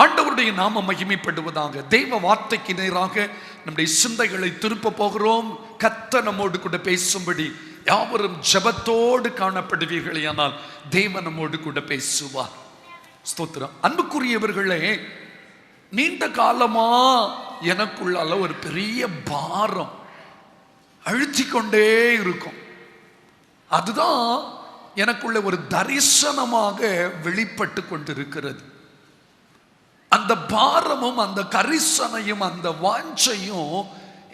ஆண்டவருடைய நாமம் மகிமைப்படுவதாக. தெய்வ வார்த்தைக்கு நேராக நம்முடைய சிந்தைகளை திருப்ப போகிறோம். கர்த்தர் நம்மோடு கூட பேசும்படி யாவரும் ஜெபத்தோடு காணப்படுவீர்களே, ஆனால் தேவன் நம்மோடு கூட பேசுவார். ஸ்தோத்திரம். அன்புக்குரியவர்களே, நீண்ட காலமா எனக்குள்ளால ஒரு பெரிய பாரம் அழுத்தி கொண்டே இருக்கும். அதுதான் எனக்குள்ள ஒரு தரிசனமாக வெளிப்பட்டு கொண்டிருக்கிறது. அந்த பாரமும் அந்த கரிசனையும் அந்த வாஞ்சையும்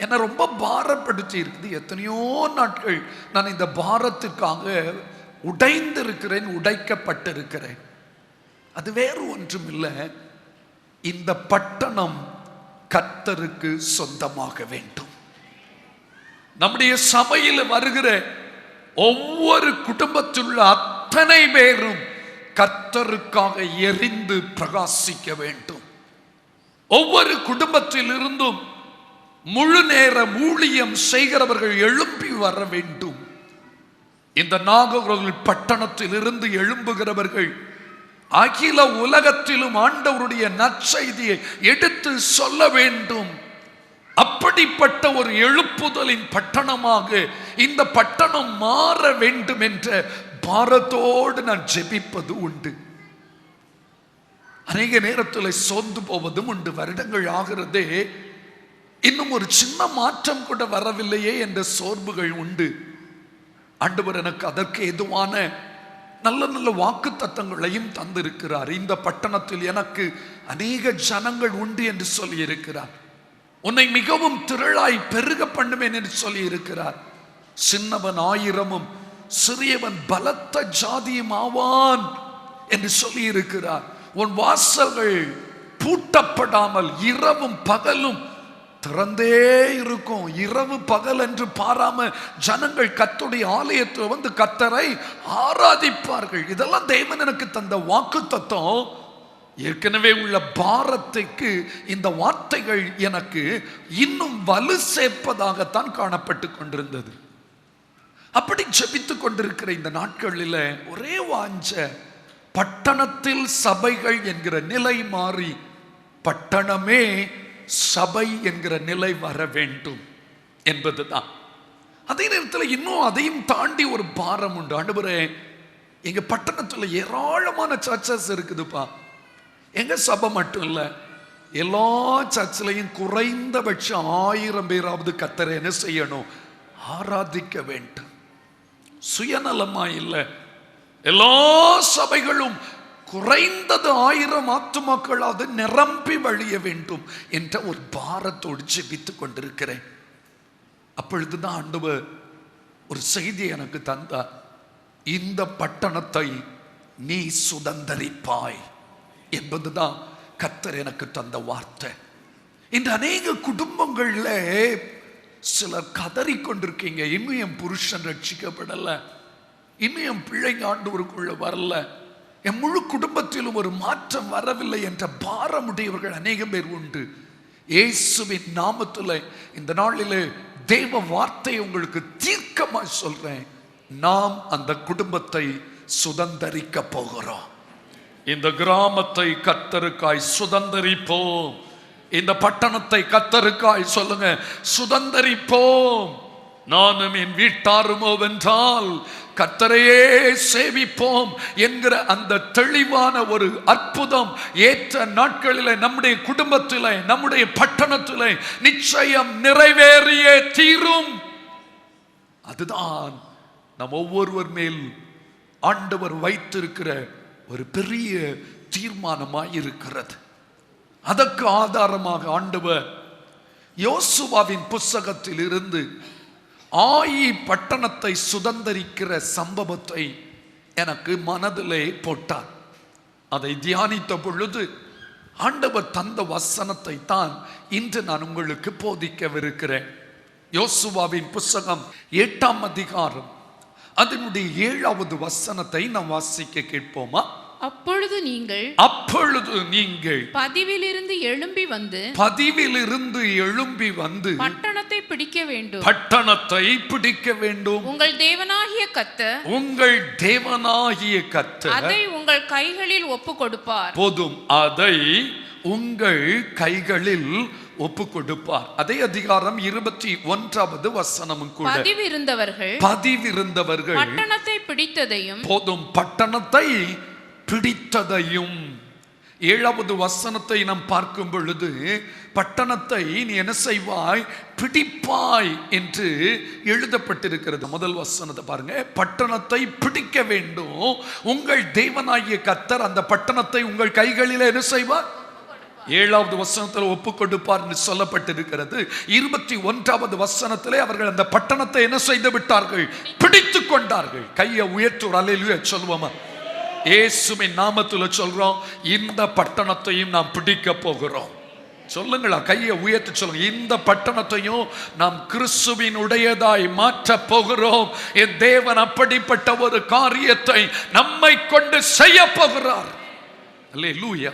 என்னை ரொம்ப பாரப்படுத்தி இருக்குது. எத்தனையோ நாட்கள் நான் இந்த பாரத்துக்காக உடைந்திருக்கிறேன், உடைக்கப்பட்டிருக்கிறேன். அது வேறு ஒன்றும் இல்லை, இந்த பட்டணம் கர்த்தருக்கு சொந்தமாக வேண்டும். நம்முடைய சபையில் வருகிற ஒவ்வொரு குடும்பத்தில் உள்ள அத்தனை பேரும் கர்த்தருக்காக எரிந்து பிரகாசிக்க வேண்டும். ஒவ்வொரு குடும்பத்தில் இருந்தும் முழு நேர ஊழியம் செய்கிறவர்கள் எழும்பி வர வேண்டும். இந்த நாகர்கோவில் பட்டணத்தில் இருந்து எழும்புகிறவர்கள் அகில உலகத்திலும் ஆண்டவருடைய நற்செய்தியை எடுத்து சொல்ல வேண்டும். அப்படிப்பட்ட ஒரு எழுப்புதலின் பட்டணமாக இந்த பட்டணம் மாற வேண்டும் என்ற பாரத்தோடு நான் ஜெபிப்பது உண்டு. அநேக நேரத்தில் சோர்ந்து போவதும் உண்டு. வருடங்கள் ஆகிறதே, இன்னும் ஒரு சின்ன மாற்றம் கூட வரவில்லையே என்ற சோர்வுகள் உண்டு. ஆண்டவர் எனக்கு அதற்கு எதுவான நல்ல நல்ல வாக்கு தத்தங்களையும் தந்திருக்கிறார். இந்த பட்டணத்தில் எனக்கு அநேக ஜனங்கள் உண்டு என்று சொல்லி இருக்கிறார். உன்னை மிகவும் திரளாய் பெருக பண்ணுவேன் என்று சொல்லி இருக்கிறார். சின்னவன் 1000 சிறியவன் பலத்த ஜாதியும் ஆவான் என்று சொல்லி இருக்கிறார். உன் வாசல்கள் பூட்டப்படாமல் இரவும் பகலும் திறந்தே இருக்கும். இரவு பகல் என்று பாராம ஜனங்கள் கர்த்தருடைய ஆலயத்தில் வந்து கர்த்தரை ஆராதிப்பார்கள். இதெல்லாம் தேவன் எனக்கு தந்த வாக்கு தத்தம். ஏற்கனவே உள்ள பாரத்துக்கு இந்த வார்த்தைகள் எனக்கு இன்னும் வலு சேர்ப்பதாகத்தான் காணப்பட்டு கொண்டிருந்தது. அப்படி ஜெபித்துக் கொண்டிருக்கிற இந்த நாட்களில் ஒரே வாஞ்ச, பட்டணத்தில் சபைகள் என்கிற நிலை மாறி பட்டணமே சபை என்கிற நிலை வர வேண்டும் என்பதுதான். அதே நேரத்தில் இன்னும் அதையும் தாண்டி ஒரு பாரம் உண்டு. ஆண்டவரே, எங்க பட்டணத்தில் ஏராளமான சர்ச்சஸ் இருக்குதுப்பா. எங்க சபை மட்டும் இல்லை, எல்லா சர்ச்சிலையும் குறைந்தபட்சம் 1000 பேராவது கர்த்தரை என்ன செய்யணும்? ஆராதிக்க வேண்டும். சுயநலமா இல்லை, எல்லா சபைகளும் குறைந்தது 1000 ஆத்துமாக்களாவது நிரம்பி வழிய வேண்டும் என்ற ஒரு பாரத்தோடு ஜெபித்துக் கொண்டிருக்கிறேன். அப்பொழுதுதான் ஆண்டவர் ஒரு செய்தி எனக்கு தந்தார். இந்த பட்டணத்தை நீ சுதந்தரிப்பாய் என்பதுதான் கர்த்தர் எனக்கு தந்த வார்த்தை. இந்த அநேக குடும்பங்கள்ல சிலர் கதறி கொண்டிருக்கீங்க, இன்னும் என் புருஷன் ரட்சிக்கப்படலை, இன்னும் என் பிள்ளைங்க ஆண்டவருக்குள்ள வரல, என் முழு குடும்பத்திலும் ஒரு மாற்றம் வரவில்லை என்ற பாரமுடையவர்கள் அநேகம் பேர் உண்டு. இயேசுவின் நாமத்தில் இந்த நாளிலே தேவ வார்த்தையை உங்களுக்கு தீர்க்கமாய் சொல்றேன். நாம் அந்த குடும்பத்தை சுதந்தரிக்க போகிறோம். இந்த கிராமத்தை கர்த்தருக்காய் சுதந்தரிப்போம். இந்த பட்டணத்தை கர்த்தருக்காய் சொல்லுங்க, சுதந்தரிப்போம். நானும் என் வீட்டாருமோ வென்றால் கர்த்தரையே சேவிப்போம் என்கிற அந்த தெளிவான ஒரு அற்புதம் ஏற்ற நாட்களிலே நம்முடைய குடும்பத்திலே, நம்முடைய பட்டணத்திலே நிச்சயம் நிறைவேறியே தீரும். அதுதான் நம் ஒவ்வொருவர் மேல் ஆண்டவர் வைத்திருக்கிற ஒரு பெரிய தீர்மானமாய் இருக்கிறது. அதற்கு ஆதாரமாக ஆண்டவர் யோசுவாவின் புஸ்தகத்தில் இருந்து ஆயி பட்டணத்தை சுதந்தரிக்கிற சம்பவத்தை எனக்கு மனதிலே போட்டார். அதை தியானித்த பொழுது ஆண்டவர் தந்த வசனத்தை தான் இன்று நான் உங்களுக்கு போதிக்கவிருக்கிறேன். யோசுவாவின் புஸ்தகம் 8ஆம் அதிகாரம் அதனுடைய 7வது வசனத்தை நாம் வாசிக்க கேட்போமா? அப்பொழுது நீங்கள் பதிவிலிருந்து எழும்பி வந்து பட்டணத்தை பிடிக்க வேண்டும். உங்கள் தேவனாகிய கர்த்தர் அதை உங்கள் கைகளில் ஒப்பு கொடுப்பார். போதும், அதை உங்கள் கைகளில் ஒப்பு கொடுப்பார். அதே அதிகாரம் 21வது வசனமும் கூட. பதிவிருந்தவர்கள் பட்டணத்தை பிடித்ததையும், போதும், பட்டணத்தை பிடித்ததையும். 7வது வசனத்தை நாம் பார்க்கும் பொழுது பட்டணத்தை நீ என்ன செய்வாய், பிடிப்பாய் என்று எழுதப்பட்டிருக்கிறது. முதல் வசனத்தை பாருங்க, பட்டணத்தை பிடிக்க வேண்டும். உங்கள் தேவனாகிய கர்த்தர் அந்த பட்டணத்தை உங்கள் கைகளில் என்ன செய்வார்? 7வது வசனத்தில் ஒப்பு கொடுப்பார் என்று சொல்லப்பட்டிருக்கிறது. 21வது வசனத்திலே அவர்கள் அந்த பட்டணத்தை என்ன செய்து விட்டார்கள்? பிடித்து கொண்டார்கள். கையை உயர்த்து அல்லேலூயா சொல்லுவோமா? இயேசுவின் நாமத்துல சொல்றோம், இந்த பட்டணத்தையும் நாம் பிடிக்க போகிறோம். சொல்லுங்களா, கையை உயர்த்தி சொல்லுங்க. இந்த பட்டணத்தையும் நாம் கிறிஸ்துவின் உடையதாய் மாற்ற போகிறோம். என் தேவன் அப்படிப்பட்ட ஒரு காரியத்தை நம்மை கொண்டு செய்ய போகிறார். அல்லேலூயா.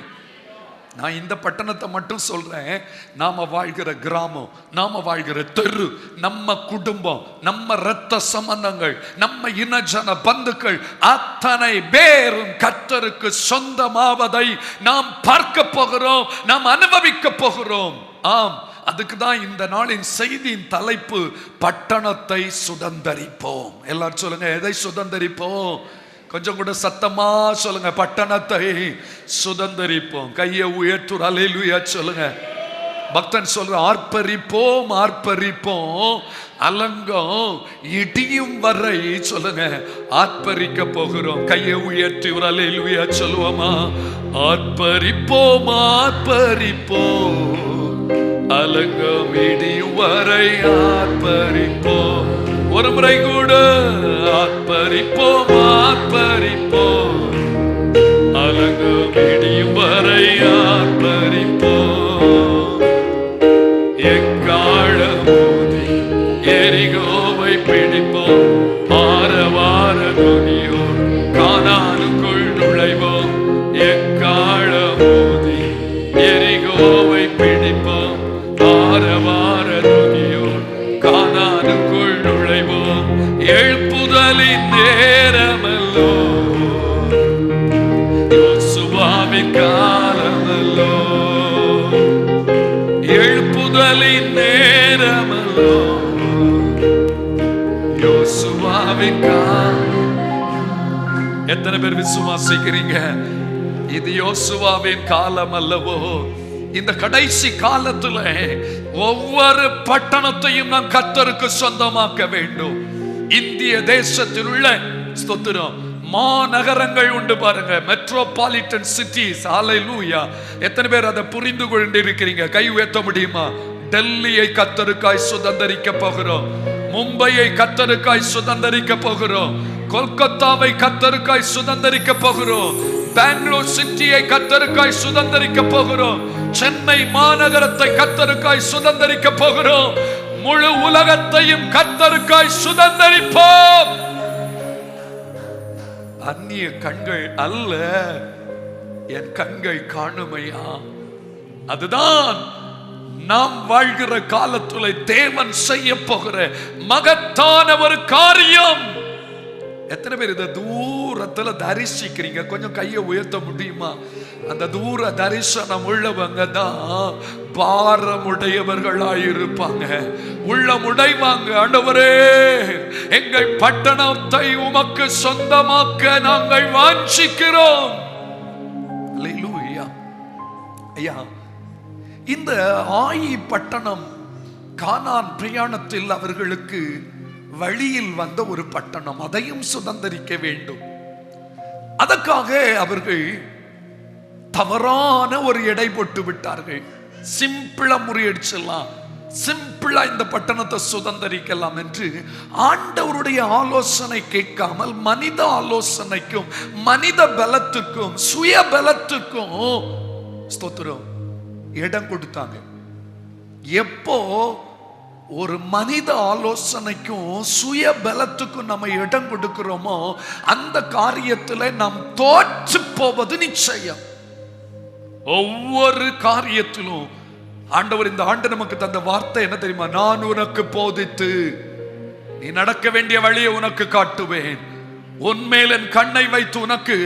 நான் இந்த பட்டணத்தை மட்டும் சொல்றேன். நாம வாழ்கிற கிராமம், நாம வாழ்கிற தெரு, நம்ம குடும்பம், நம்ம இரத்த சம்பந்தங்கள், நம்ம இனஜன பந்துக்கள் அத்தனை பேரும் கர்த்தருக்கு சொந்தமாவதை நாம் பார்க்க போகிறோம், நாம் அனுபவிக்க போகிறோம். ஆம், அதுக்கு தான் இந்த நாளின் செய்தியின் தலைப்பு பட்டணத்தை சுதந்தரிப்போம். எல்லாரும் சொல்லுங்க, எதை சுதந்தரிப்போம்? கொஞ்சம் கூட சத்தமா சொல்லுங்க, பட்டணத்தை சுதந்தரிப்போம். கையை உயர்த்து அல்லேலூயா சொல்லுங்க. பக்தன் சொல்ற, ஆர்ப்பரிப்போம் ஆர்ப்பரிப்போம், அலங்கம் இடியும் வரை சொல்லுங்க, ஆர்ப்பரிக்க போகிறோம். கையை உயர்த்தி ஒரு அல்லேலூயா சொல்லுவோமா? ஆர்ப்பரிப்போம் ஆர்ப்பரிப்போம், அலங்கம் இடியும் வரை ஆர்ப்பரிப்போம். ஒரு முறை கூட ஆர்ப்பரிப்போம் ஆர்ப்பரிப்போம், அலங்கம் இடியும் வரை ஆர்ப்பரிப்போம். எக்காளம் ஊதி எரிகோவை பிடிப்போம், ஆரவார துணியோர் கானானுக்குள் நுழைவோம். எக்காளம் ஊதி எரிகோவை பிடிப்போம், ஆரவார துணியோர் கானானுக்குள் நுழைவோம். எழுப்புதலின் நேரமல்லோ, யோசுவாவின் காலமல்லோ, எழுப்புதலின் நேரமல்லோ, யோசுவாவின் காலம். எத்தனை பேர் விசுவாசிக்கிறீங்க? இது யோசுவாவின் காலம் அல்லவோ? இந்த கடைசி காலத்துல ஒவ்வொரு பட்டணத்தையும் நாம் கர்த்தருக்கு சொந்தமாக்க வேண்டும். இந்திய தேசத்தில் உள்ள ஸ்தோத்திரம் மாநகரங்கள் உண்டு பாருங்க, மெட்ரோபாலிட்டன் சிட்டிஸ். ஹல்லேலூயா. எத்தனை பேர் அதை புரிந்து கொண்டு இருக்கிறீங்க? கை உயர்த்த முடியுமா? டெல்லியை கர்த்தருக்காய் சுதந்தரிக்க போகிறோம், மும்பையை கர்த்தருக்காய் சுதந்தரிக்க போகிறோம், கொல்கத்தாவை கர்த்தருக்காய் சுதந்தரிக்க போகிறோம், பெங்களூர் சிட்டியை கர்த்தருக்காய் சுதந்தரிக்க போகிறோம், சென்னை மாநகரத்தை கர்த்தருக்காய் சுதந்தரிக்க போகிறோம், முழு உலகத்தையும் கர்த்தருக்காய் சுதந்தரிப்போம். அந்நிய கண்கள் அல்ல, என் கண்கள் காணுமையா. அதுதான் நாம் வாழ்கிற காலத்துல தேவன் செய்ய போகிற மகத்தான ஒரு காரியம். எத்தனை பேர் இதை தூரத்துல தரிசிக்கிறீங்க? கொஞ்சம் கையை உயர்த்த முடியுமா? அந்த தூர தரிசனம் உள்ளவங்க தான் பாரமுடையவர்களாயிருப்பாங்க, உள்ளமுடைவாங்க. ஆண்டவரே, எங்கள் பட்டணத்தை உமக்கு சொந்தமாக்க நாங்கள் வாஞ்சிக்கிறோம். அல்லேலூயா. ஐயா, இந்த ஆயி பட்டணம் கானான் பிரயாணத்தில் அவர்களுக்கு வழியில் வந்த ஒரு பட்டணம். அதையும் சுதந்தரிக்க வேண்டும். அதற்காக அவர்கள் தவறான ஒரு எடை போட்டு விட்டார்கள். சிம்பிளா முறியடிச்சிடலாம், சிம்பிளா இந்த பட்டணத்தை சுதந்தரிக்கலாம் என்று ஆண்டவருடைய ஆலோசனை கேட்காமல் மனித ஆலோசனைக்கும் மனித பலத்துக்கும் சுய பலத்துக்கும் ஸ்தோத்திரம் இடம் கொடுத்தாங்க. எப்போ ஒரு மனித ஆலோசனைக்கும் சுய பலத்துக்கும் நம்ம இடம் கொடுக்கிறோமோ அந்த காரியத்தில் நாம் தோற்று போவது நிச்சயம். ஒவ்வொரு காரியத்திலும் ஆண்டவர் இந்த ஆண்டு நமக்கு தந்த வார்த்தை என்ன தெரியுமா? நான் உனக்கு போதித்து நீ நடக்க வேண்டிய வழியை உனக்கு காட்டுவேன், உன்மேல் என் கண்ணை வைத்து உனக்கு.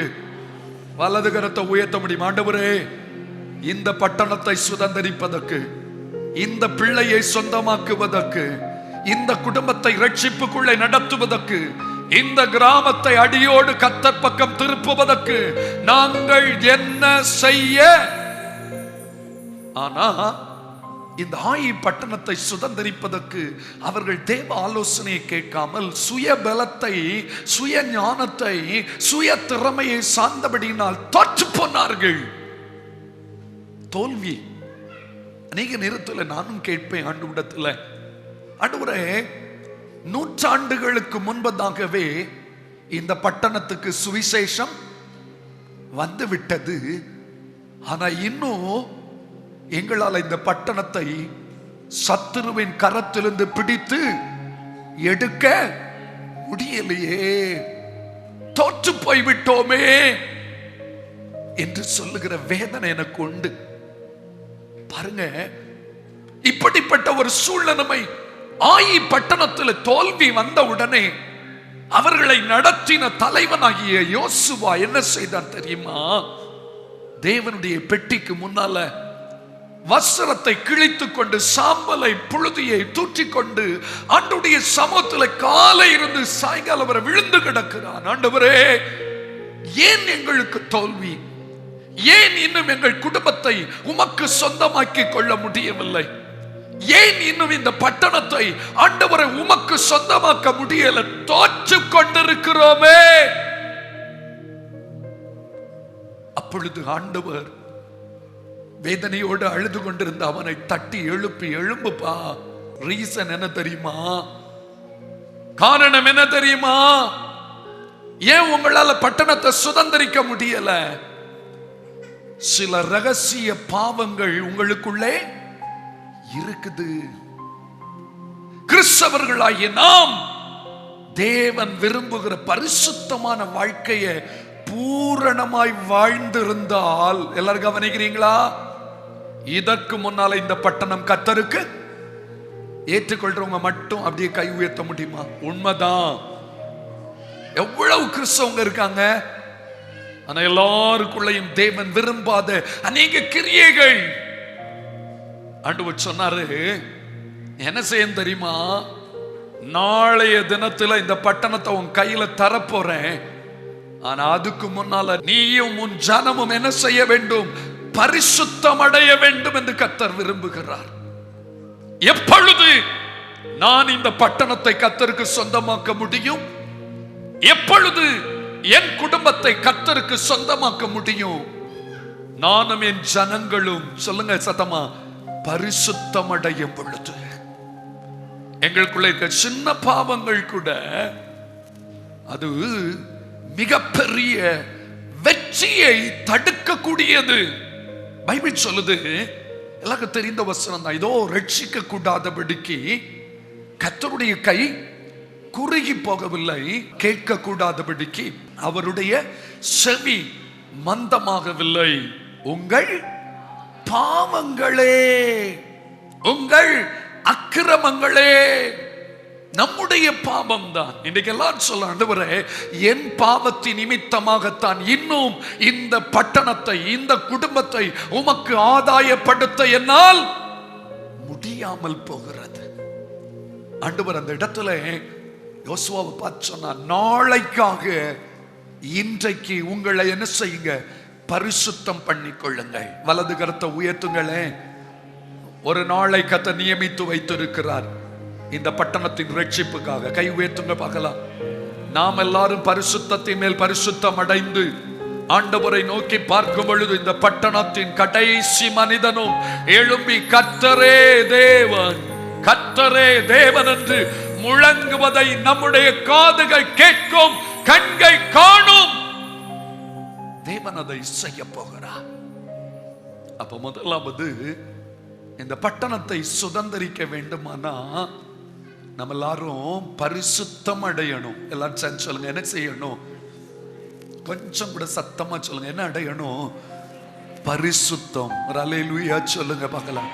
வலது கரத்தை உயர்த்த முடியும். ஆண்டவரே, இந்த பட்டணத்தை சுதந்தரிப்பதற்கு, இந்த பிள்ளையை சொந்தமாக்குவதற்கு, இந்த குடும்பத்தை ரட்சிப்புக்குள்ளே நடத்துவதற்கு, இந்த கிராமத்தை அடியோடு கர்த்தர் பக்கம் திருப்புவதற்கு நாங்கள் என்ன செய்ய? ஆனா இந்த ஆயி பட்டணத்தை சுதந்தரிப்பதற்கு அவர்கள் தேவ ஆலோசனையை கேட்காமல் சுய பலத்தை, சுய ஞானத்தை, சுய திறமையை சார்ந்தபடியினால் தோற்று போனார்கள். தோல்வி அநேக நேரத்தில் நானும் கேட்பேன் ஆண்டவரிடத்துல, ஆண்டவரே, நூற்றாண்டுகளுக்கு முன்பதாகவே இந்த பட்டணத்துக்கு சுவிசேஷம் வந்து விட்டது. ஆனா இன்னும் எங்களால் இந்த பட்டணத்தை சத்துருவின் கரத்திலிருந்து பிடித்து எடுக்க முடியலையே, தோற்று போய்விட்டோமே என்று சொல்லுகிற வேதனை எனக்கு உண்டு. பாருங்க, இப்படிப்பட்ட ஒரு சூழ்நிலை ஆயி பட்டணத்தில் தோல்வி வந்த உடனே அவர்களை நடத்தின தலைவனாகிய யோசுவா என்ன செய்தான் தெரியுமா? தேவனுடைய பெட்டிக்கு முன்னால வஸ்திரத்தை கிழித்துக் கொண்டு, சாம்பலை புழுதியை தூற்றிக்கொண்டு ஆண்டவருடைய சமூகத்தில் காலை இருந்து சாயங்காலம் வரை விழுந்து கிடக்கிறான். ஆண்டவரே, ஏன் எங்களுக்கு தோல்வி? ஏன் இன்னும் எங்கள் குடும்பத்தை உமக்கு சொந்தமாக்கி கொள்ள முடியவில்லை? ஏன் இன்னும் இந்த பட்டணத்தை ஆண்டவரை உமக்கு சொந்தமாக்க முடியல? தோற்று கொண்டிருக்கிறோமே. அப்பொழுது ஆண்டவர் வேதனையோடு அழுது கொண்டிருந்த அவனை தட்டி எழுப்பி, எழும்புப்பா. ரீசன் என்ன தெரியுமா? காரணம் என்ன தெரியுமா? ஏன் உங்களால பட்டணத்தை சுதந்திரிக்க முடியல? சில ரகசிய பாவங்கள் உங்களுக்குள்ளே இருக்குது. கிறிஸ்தவர்களாகிய நாம் தேவன் விரும்புகிற பரிசுத்தமான வாழ்க்கையை பூரணமாய் வாழ்ந்திருந்தால், எல்லாரும் கவனிக்கிறீங்களா? இதற்கு முன்னால இந்த பட்டணம் கர்த்தருக்கு ஏற்றுக்கொள்றவங்க மட்டும் அப்படியே கை உயர்த்த முடியுமா? உண்மைதான். எவ்வளவு கிறிஸ்தவங்க இருக்காங்க, ஆனா எல்லாருக்குள்ளையும் தேவன் விரும்பாத அநேக கிரியைகள். ஆண்டவர் சொன்னாரு, என்ன செய்ய தெரியுமா? நாளைய தினத்துல இந்த பட்டணத்தை உன் கையில தரப்போறேன். ஆனா அதுக்கு முன்னால நீயும் உன் ஜனமும் என்ன செய்ய வேண்டும்? பரிசுத்தம் அடைய வேண்டும் என்று கர்த்தர் விரும்புகிறார். எப்பொழுது நான் இந்த பட்டணத்தை கர்த்தருக்கு சொந்தமாக்க முடியும்? எப்பொழுது என் குடும்பத்தை கர்த்தருக்கு சொந்தமாக்க முடியும்? நானும் என் ஜனங்களும், சொல்லுங்க சத்தமா, பரிசுத்தம் அடையும் பொழுது. எங்களுக்குள்ள இருக்க சின்ன பாவங்கள் கூட அது மிகப்பெரிய வெற்றியை தடுக்கக்கூடியது. பைபிள் சொல்லுது, எல்லாருக்கும் தெரிந்த வசனம் தான். இதோ ரட்சிக்க கூடாதபடிக்கு கர்த்தருடைய கை குறுகி போகவில்லை, கேட்க கூடாதபடிக்கு அவருடைய செவி மந்தமாகவில்லை. உங்கள் பாவங்களே, உங்கள் அக்கிரமங்களே, நம்முடைய பாவம் தான். இன்னைக்கு எல்லாரும் சொல்ல, ஆண்டவரே, என் பாவத்தின் நிமித்தமாகத்தான் இன்னும் இந்த பட்டணத்தை, இந்த குடும்பத்தை உமக்கு ஆதாயப்படுத்த என்னால் முடியாமல் போகிறது. ஆண்டவர் அந்த இடத்துல யோசுவாவை பார்த்து சொன்னார், நாளைக்காக இன்றைக்கு உங்களை என்ன செய்யுங்க? பரிசுத்தம் பண்ணிக்கொள்ளுங்கள். வலது கரத்தை உயர்த்துங்களே. ஒரு நாளை கர்த்தர் நியமித்து வைத்திருக்கிறார் இந்த பட்டணத்தின் ரட்சிப்புக்காக. கை உயர்த்துங்க பார்க்கலாம். நாம் எல்லாரும் பரிசுத்தத்தின் மேல் பரிசுத்தம் அடைந்து ஆண்டவரை நோக்கி பார்க்கும் பொழுது இந்த பட்டணத்தின் கடைசி மனிதனும் எழும்பி கர்த்தரே தேவன், கர்த்தரே தேவன் என்று முழங்குவதை நம்முடைய காதுகள் கேட்கும், கண்கள் காணும். தேவன் அதை செய்ய போகிறார். அப்ப முதலாவது இந்த பட்டணத்தை சுதந்திரிக்க வேண்டுமானா நம்ம எல்லாரும் பரிசுத்தம் அடையணும். எல்லாரும் சேர்ந்து சொல்லுங்க, என்ன செய்யணும்? கொஞ்சம் கூட சத்தமா சொல்லுங்க, என்ன அடையணும்? பரிசுத்தம். ஹல்லேலூயா சொல்லுங்க பார்க்கலாம்.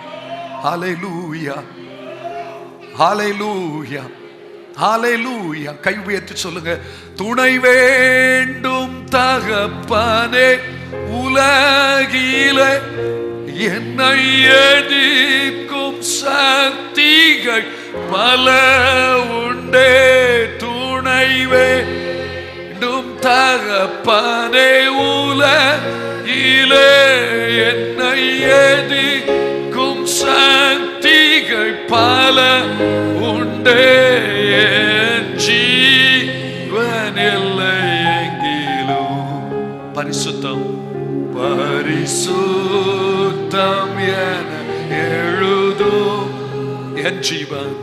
ஹல்லேலூயா, ஹல்லேலூயா, ஹல்லேலூயா. கை உயர்த்தி சொல்லுங்க, துணை வேண்டும் தகப்பனே உலகிலே என்னை எதிர்க்கும் சக்திகள் பல உண்டே, துணைவே தகப்பனே உலகிலே என்னை எதிர்க்கும் சக்திகள் பல உண்டே, ஜீவன் இல்லை எங்கிலும். பரிசுத்தம் பரிசுத்தம் என எழுதும் என் ஜீவன்,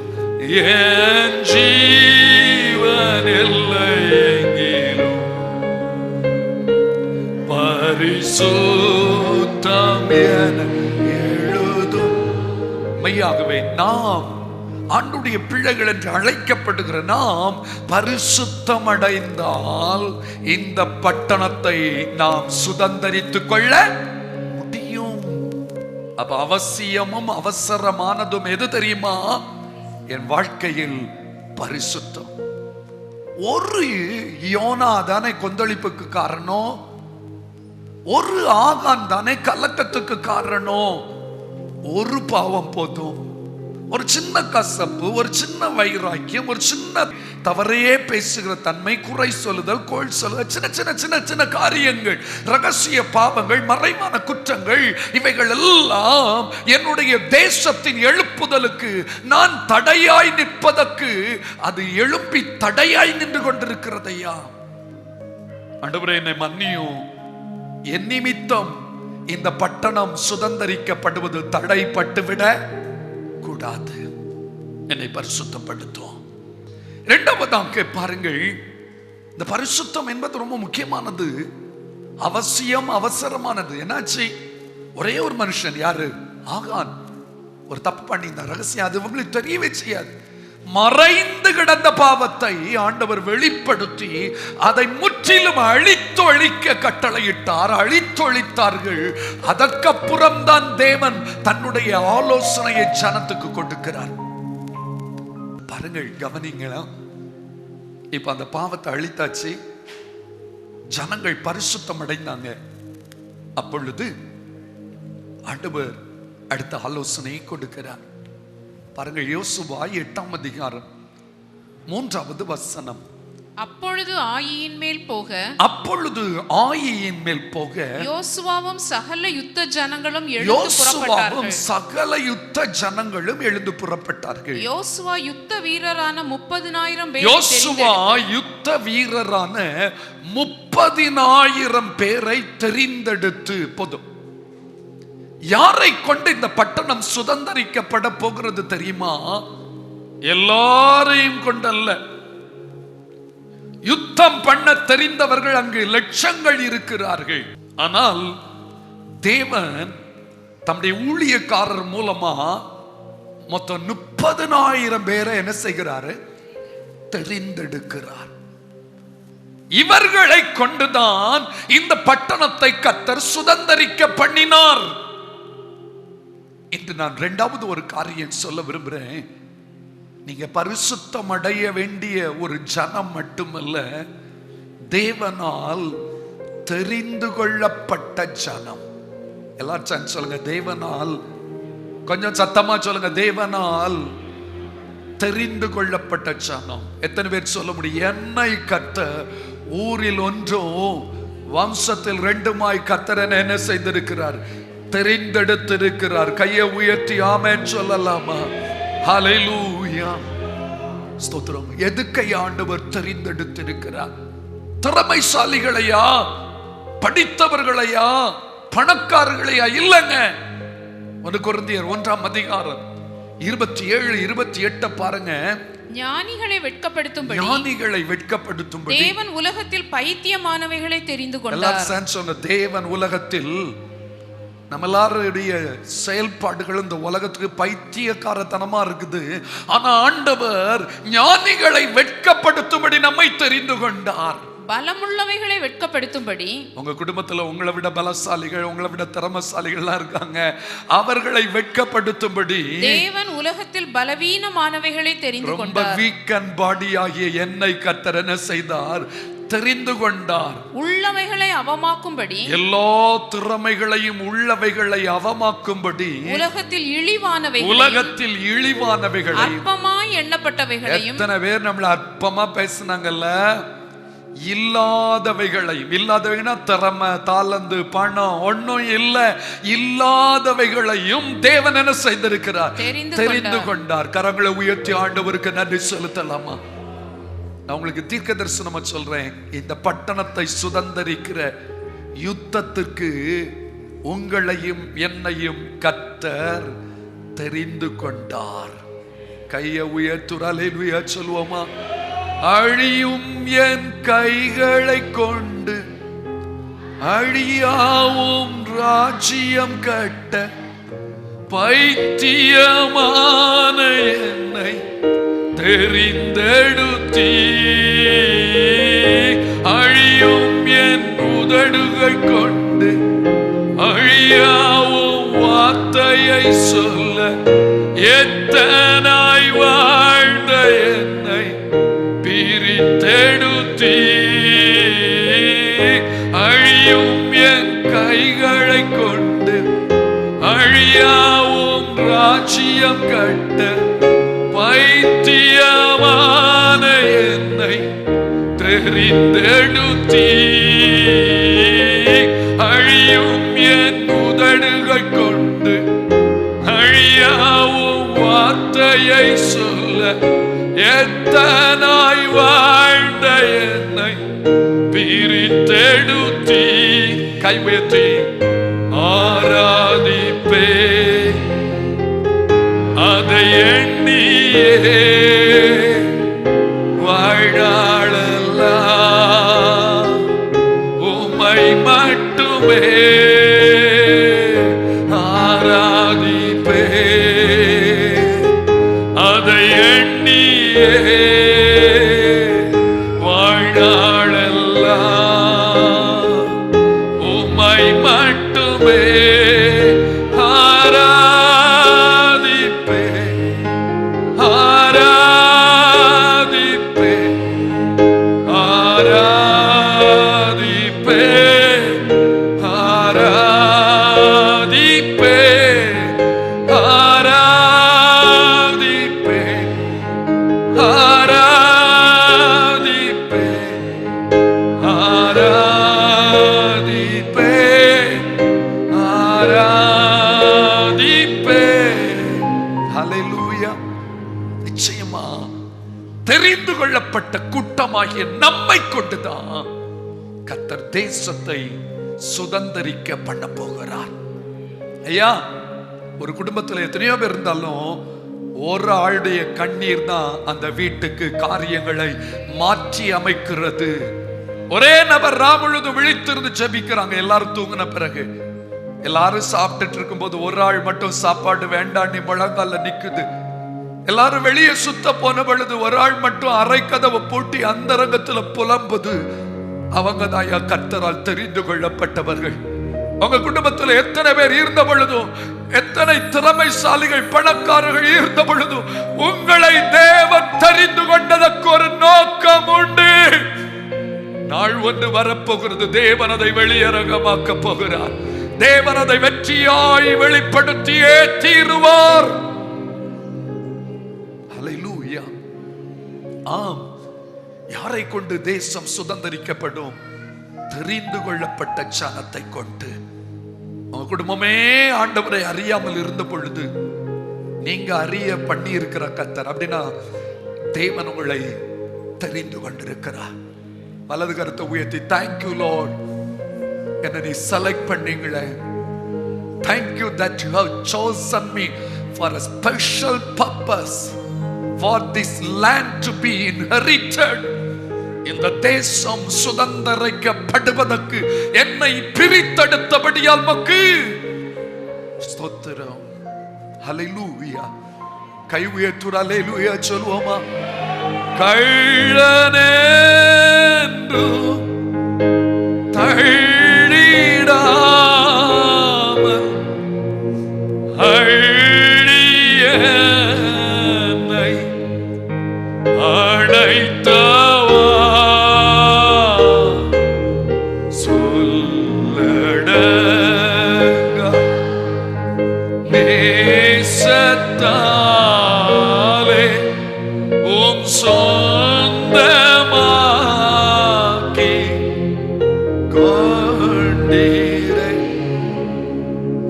என் ஜீவன் இல்லை எங்கிலும். பரிசுத்தம் என எழுதும். மெய்யாகவே நாம் ஆண்டுடைய பிள்ளைகள் என்று அழைக்கப்படுகிற நாம் பரிசுத்தம் அடைந்தால் இந்த பட்டணத்தை நாம் சுதந்தரித்துக் கொள்ள முடியும். அப்ப அவசியமும் அவசரமானதும் எது தெரியுமா? என் வாழ்க்கையில் பரிசுத்தம். ஒரு யோனா தானே கொந்தளிப்புக்கு காரணம், ஒரு ஆகான் தானே கலக்கத்துக்கு காரணம். ஒரு பாவம் போதும், ஒரு சின்ன கசப்பு, ஒரு சின்ன வைராக்கியம், ஒரு சின்ன தவறையே பேசுகிற தன்மை, குறை சொல்லுதல், கோள் சொல்லுதல், சின்ன சின்ன சின்ன சின்ன காரியங்கள், ரகசிய பாவங்கள், மறைமான குற்றங்கள், இவைகள் எல்லாம் என்னுடைய தேசத்தின் எழுப்புதலுக்கு நான் தடையாய் நிற்பதற்கு அது எழுப்பி தடையாய் நின்று கொண்டிருக்கிறதையா. ஆண்டவரே என்னை மன்னியும், என் நிமித்தம் இந்த பட்டணம் சுதந்தரிக்கப்படுவது தடைப்பட்டுவிட கூடாது. என்னை பரிசுத்தப்படுத்தும். இரண்டாவதாக பாருங்கள், இந்த பரிசுத்தம் என்பது ரொம்ப முக்கியமானது, அவசியம், அவசரமானது. என்னாச்சு? ஒரே ஒரு மனுஷன், யாரு? ஆகான், ஒரு தப்பு பண்ணி இந்த ரகசியம் அது உங்களுக்கு தெரியவே செய்யாது. மறைந்து கிடந்த பாவத்தை ஆண்டவர் வெளிப்படுத்தி அதை முற்றிலும் அழித்தொழிக்க கட்டளையிட்டார். அழித்தொழித்தார்கள். அதற்கப்புறம் தான் தேவன் தன்னுடைய ஆலோசனையை ஜனத்துக்கு கொடுக்கிறார். பாருங்கள், கவனிங்களா. இப்ப அந்த பாவத்தை அழித்தாச்சு, ஜனங்கள் பரிசுத்தம் அடைந்தாங்க. அப்பொழுது ஆண்டவர் அடுத்த ஆலோசனையை கொடுக்கிறார். பாருங்கள், யோசுவா 8ஆம் அதிகாரம் 3வது வசனம். அப்பொழுது ஆயியின் மேல் போக, அப்பொழுது ஆயியின் மேல் போக யோசுவாவும் சகல யுத்த ஜனங்களும் எழுந்து புறப்பட்டார்கள். யோசுவா யுத்த வீரரான 30,000 பேரை, யோசுவா யுத்த வீரரான 30,000 பேரை தெரிந்தெடுத்து, போதும். யாரை கொண்டு இந்த பட்டணம் சுதந்தரிக்கப்பட போகிறது தெரியுமா? எல்லாரையும் கொண்டல்ல. யுத்தம் பண்ண தெரிந்தவர்கள் அங்கு லட்சங்கள் இருக்கிறார்கள். ஆனால் தேவன் தம்முடைய ஊழியக்காரர் மூலமா மொத்தம் 30,000 பேரை என்ன செய்கிறாரு? தெரிந்தெடுக்கிறார். இவர்களை கொண்டுதான் இந்த பட்டணத்தை கர்த்தர் சுதந்தரிக்க பண்ணினார். இன்று நான் இரண்டாவது ஒரு காரியம் சொல்ல விரும்புகிறேன். நீங்க பரிசுத்தம் அடைய வேண்டிய ஒரு ஜனம் மட்டுமல்ல, தேவனால் தெரிந்து கொள்ளப்பட்ட ஜனம். எல்லாரும் சொல்லுங்க, தேவனால். கொஞ்சம் சத்தமா சொல்லுங்க, தேவனால் தெரிந்து கொள்ளப்பட்ட ஜனம். எத்தனை பேர் சொல்ல முடியும்? என்னை கர்த்தர் ஊரில் ஒன்றும் வம்சத்தில் 2மாய் கர்த்தர் என்ன செய்திருக்கிறார்? தெரிந்தெடுத்திருக்கிறார். கையை உயர்த்தி ஆமென் சொல்லலாமா? ஹல்லேலூயா, ஸ்தோத்திரம். எதுக்கை ஆண்டவர் தெரிந்தெடுத்திருக்கிறார்? திறமைசாலிகளையா? படித்தவர்களையா? பணக்காரர்களையா? இல்லங்க. 1 கொரிந்தியர் 1ஆம் அதிகாரம் 27-28 பாருங்க. ஞானிகளை வெட்கப்படுத்தும்படி, ஞானிகளை வெட்கப்படுத்தும்படி தேவன் உலகத்தில் பைத்தியமானவைகளை தெரிந்து கொண்டார். தேவன் உலகத்தில் நம்ம எல்லாருடைய செயல்பாடுகள் இந்த உலகத்துக்கு பைத்தியக்காரத்தனமா இருக்குது. ஆனா ஆண்டவர் ஞானிகளை வெட்கப்படுத்தும்படி நம்மை தெரிந்து கொண்டார். பலமுள்ளவைகளை வெட்கப்படுத்தும்படி, உங்க குடும்பத்துல உங்களை விட பலசாலிகள், உங்களை விட திறமசாலிகள் இருக்காங்க, அவர்களை வெட்கப்படுத்தும்படி தேவன் உலகத்தில் பலவீனமானவைகளை தெரிந்து கொண்டார். ரொம்ப வீக் அண்ட் பாடி ஆகிய என்னை கர்த்தர் என்ன செய்தார்? தெரிந்து கொண்டார். உள்ளவைகளை அவமாக்கும்படி, எல்லா திறமைகளையும் உள்ளவைகளை அவமாக்கும்படி, உலகத்தில் இழிவானவைகளையும் அற்பமாய் எண்ணப்பட்டவைகளையும். எத்தனை பேர் நம்மள அற்பமா பேசினாங்கல்ல, இல்லாதவைகளையும் திறமை தாளந்து பணம் ஒன்னும் இல்ல, இல்லாதவைகளையும் தேவன் என்ன செய்திருக்கிறார்? தெரிந்து கொண்டார். கரங்களை உயர்த்தி ஆண்டவருக்கு நன்றி செலுத்தலாமா? நான் உங்களுக்கு தீர்க்க தரிசனமா சொல்றேன், இந்த பட்டணத்தை சுதந்தரிக்கிற யுத்தத்துக்கு உங்களையும் என்னையும் கர்த்தர் தெரிந்து கொண்டார். கையை உயர்த்துறாலேலுயா சொல்லுவோமா? அழியும் என் கைகளை கொண்டு அழியாவும் ராஜ்யம் கட்ட பைத்தியமான என்னை தெரிந்தெடுத்தீ. அழியும் என் உதடுகள் கொண்டு அழியாவும் வார்த்தையை சொல்ல எத்தனாய் வாழ்ந்த என்னை பிரித்தெடுத்தீ. அழியும் என் கைகளை கொண்டு அழியாவும் ராஜ்யம் கட்ட பைத்தியமான என்னை தெரிந்தெடுத்தீ. அழியும் என் உதடுகள் கொண்டு அழியாவும் வார்த்தையை சொல்ல எத்தனாய் வாழ்ந்த என்னை பிரித்தெடுத்தீ. கை உயர்த்தி ஆராதிப்பே அதை எண்ணியே வாழ்நாளெல்லாம் உம்மை மட்டுமே ஆராதிப்பே அதை எண்ணியே வாழ்நாளெல்லாம் உம்மை மட்டுமே தெரிந்து கொள்ளப்பட்ட கூட்டமாகிய நம்மை கொண்டுதான் கர்த்தர் தேசத்தை சுதந்தரிக்க பண்ண போகிறார். ஐயா, ஒரு குடும்பத்தில் எத்தனையோ பேர் இருந்தாலும் ஒரு ஆளுடைய கண்ணீர் தான் அந்த வீட்டுக்கு காரியங்களை மாற்றி அமைக்கிறது. ஒரே நபர் ராமுழுது விழித்திருந்து ஜெபிக்கிறாங்க. எல்லாரும் தூங்கின பிறகு எல்லாரும் சாப்பிட்டுட்டு இருக்கும்போது ஒரு ஆள் மட்டும் சாப்பாடு வேண்டாம் நீ முழங்கால நிக்குது. எல்லாரும் வெளியே சுத்த போன பொழுது ஒரு ஆள் மட்டும் அரை கதவை பூட்டி அந்தரங்கத்துல புலம்புது. அவங்க தான் கர்த்தரால் தெரிந்து கொள்ளப்பட்டவர்கள். உங்க குடும்பத்தில் எத்தனை பேர் இருந்த பொழுதும், எத்தனை திறமைசாலிகள் பணக்காரர்கள் இருந்த பொழுதும், உங்களை தேவன் தெரிந்து கொண்டதற்கு ஒரு நோக்கம் உண்டு. நாள் ஒன்று வரப்போகிறது, தேவன் அதை வெளியரங்கமாக்க போகிறார். தேவன் அதை வெற்றியாய் வெளிப்படுத்தியே தீருவார். ஹல்லேலூயா. ஆம், யாரை கொண்டு தேசம் சுதந்தரிக்கப்படும்? தெரிந்து கொள்ளப்பட்ட ஜனத்தை கொண்டு. உங்க குடும்பமே ஆண்டவரை அறியாமல் இருந்த பொழுது நீங்க அறிய பண்ணி இருக்கிற கர்த்தர் அப்படின்னா தேவன் உங்களை தெரிந்து கொண்டிருக்கிறார். வலது கருத்தை உயர்த்தி தேங்க்யூ லார்ட், என்ன நீ செலக்ட் பண்ணீங்களே. Thank you that you have chosen me for a special purpose, for this land to be inherited. இந்த தேசம் சுதந்தரிக்கப்படுவதற்கு என்னை பிரித்தெடுத்தபடியால் மக்கு ஸ்தோத்திரம். ஹல்லேலூயா. கை உயர்த்துற ஹல்லேலூயா சொல்லுவோமா? கள்ளனேன்று தள்ளிடாமல் அழியனை அழைத்தவா நேசத்தாலே உம் சொந்தமாக்கி கொண்டீரே.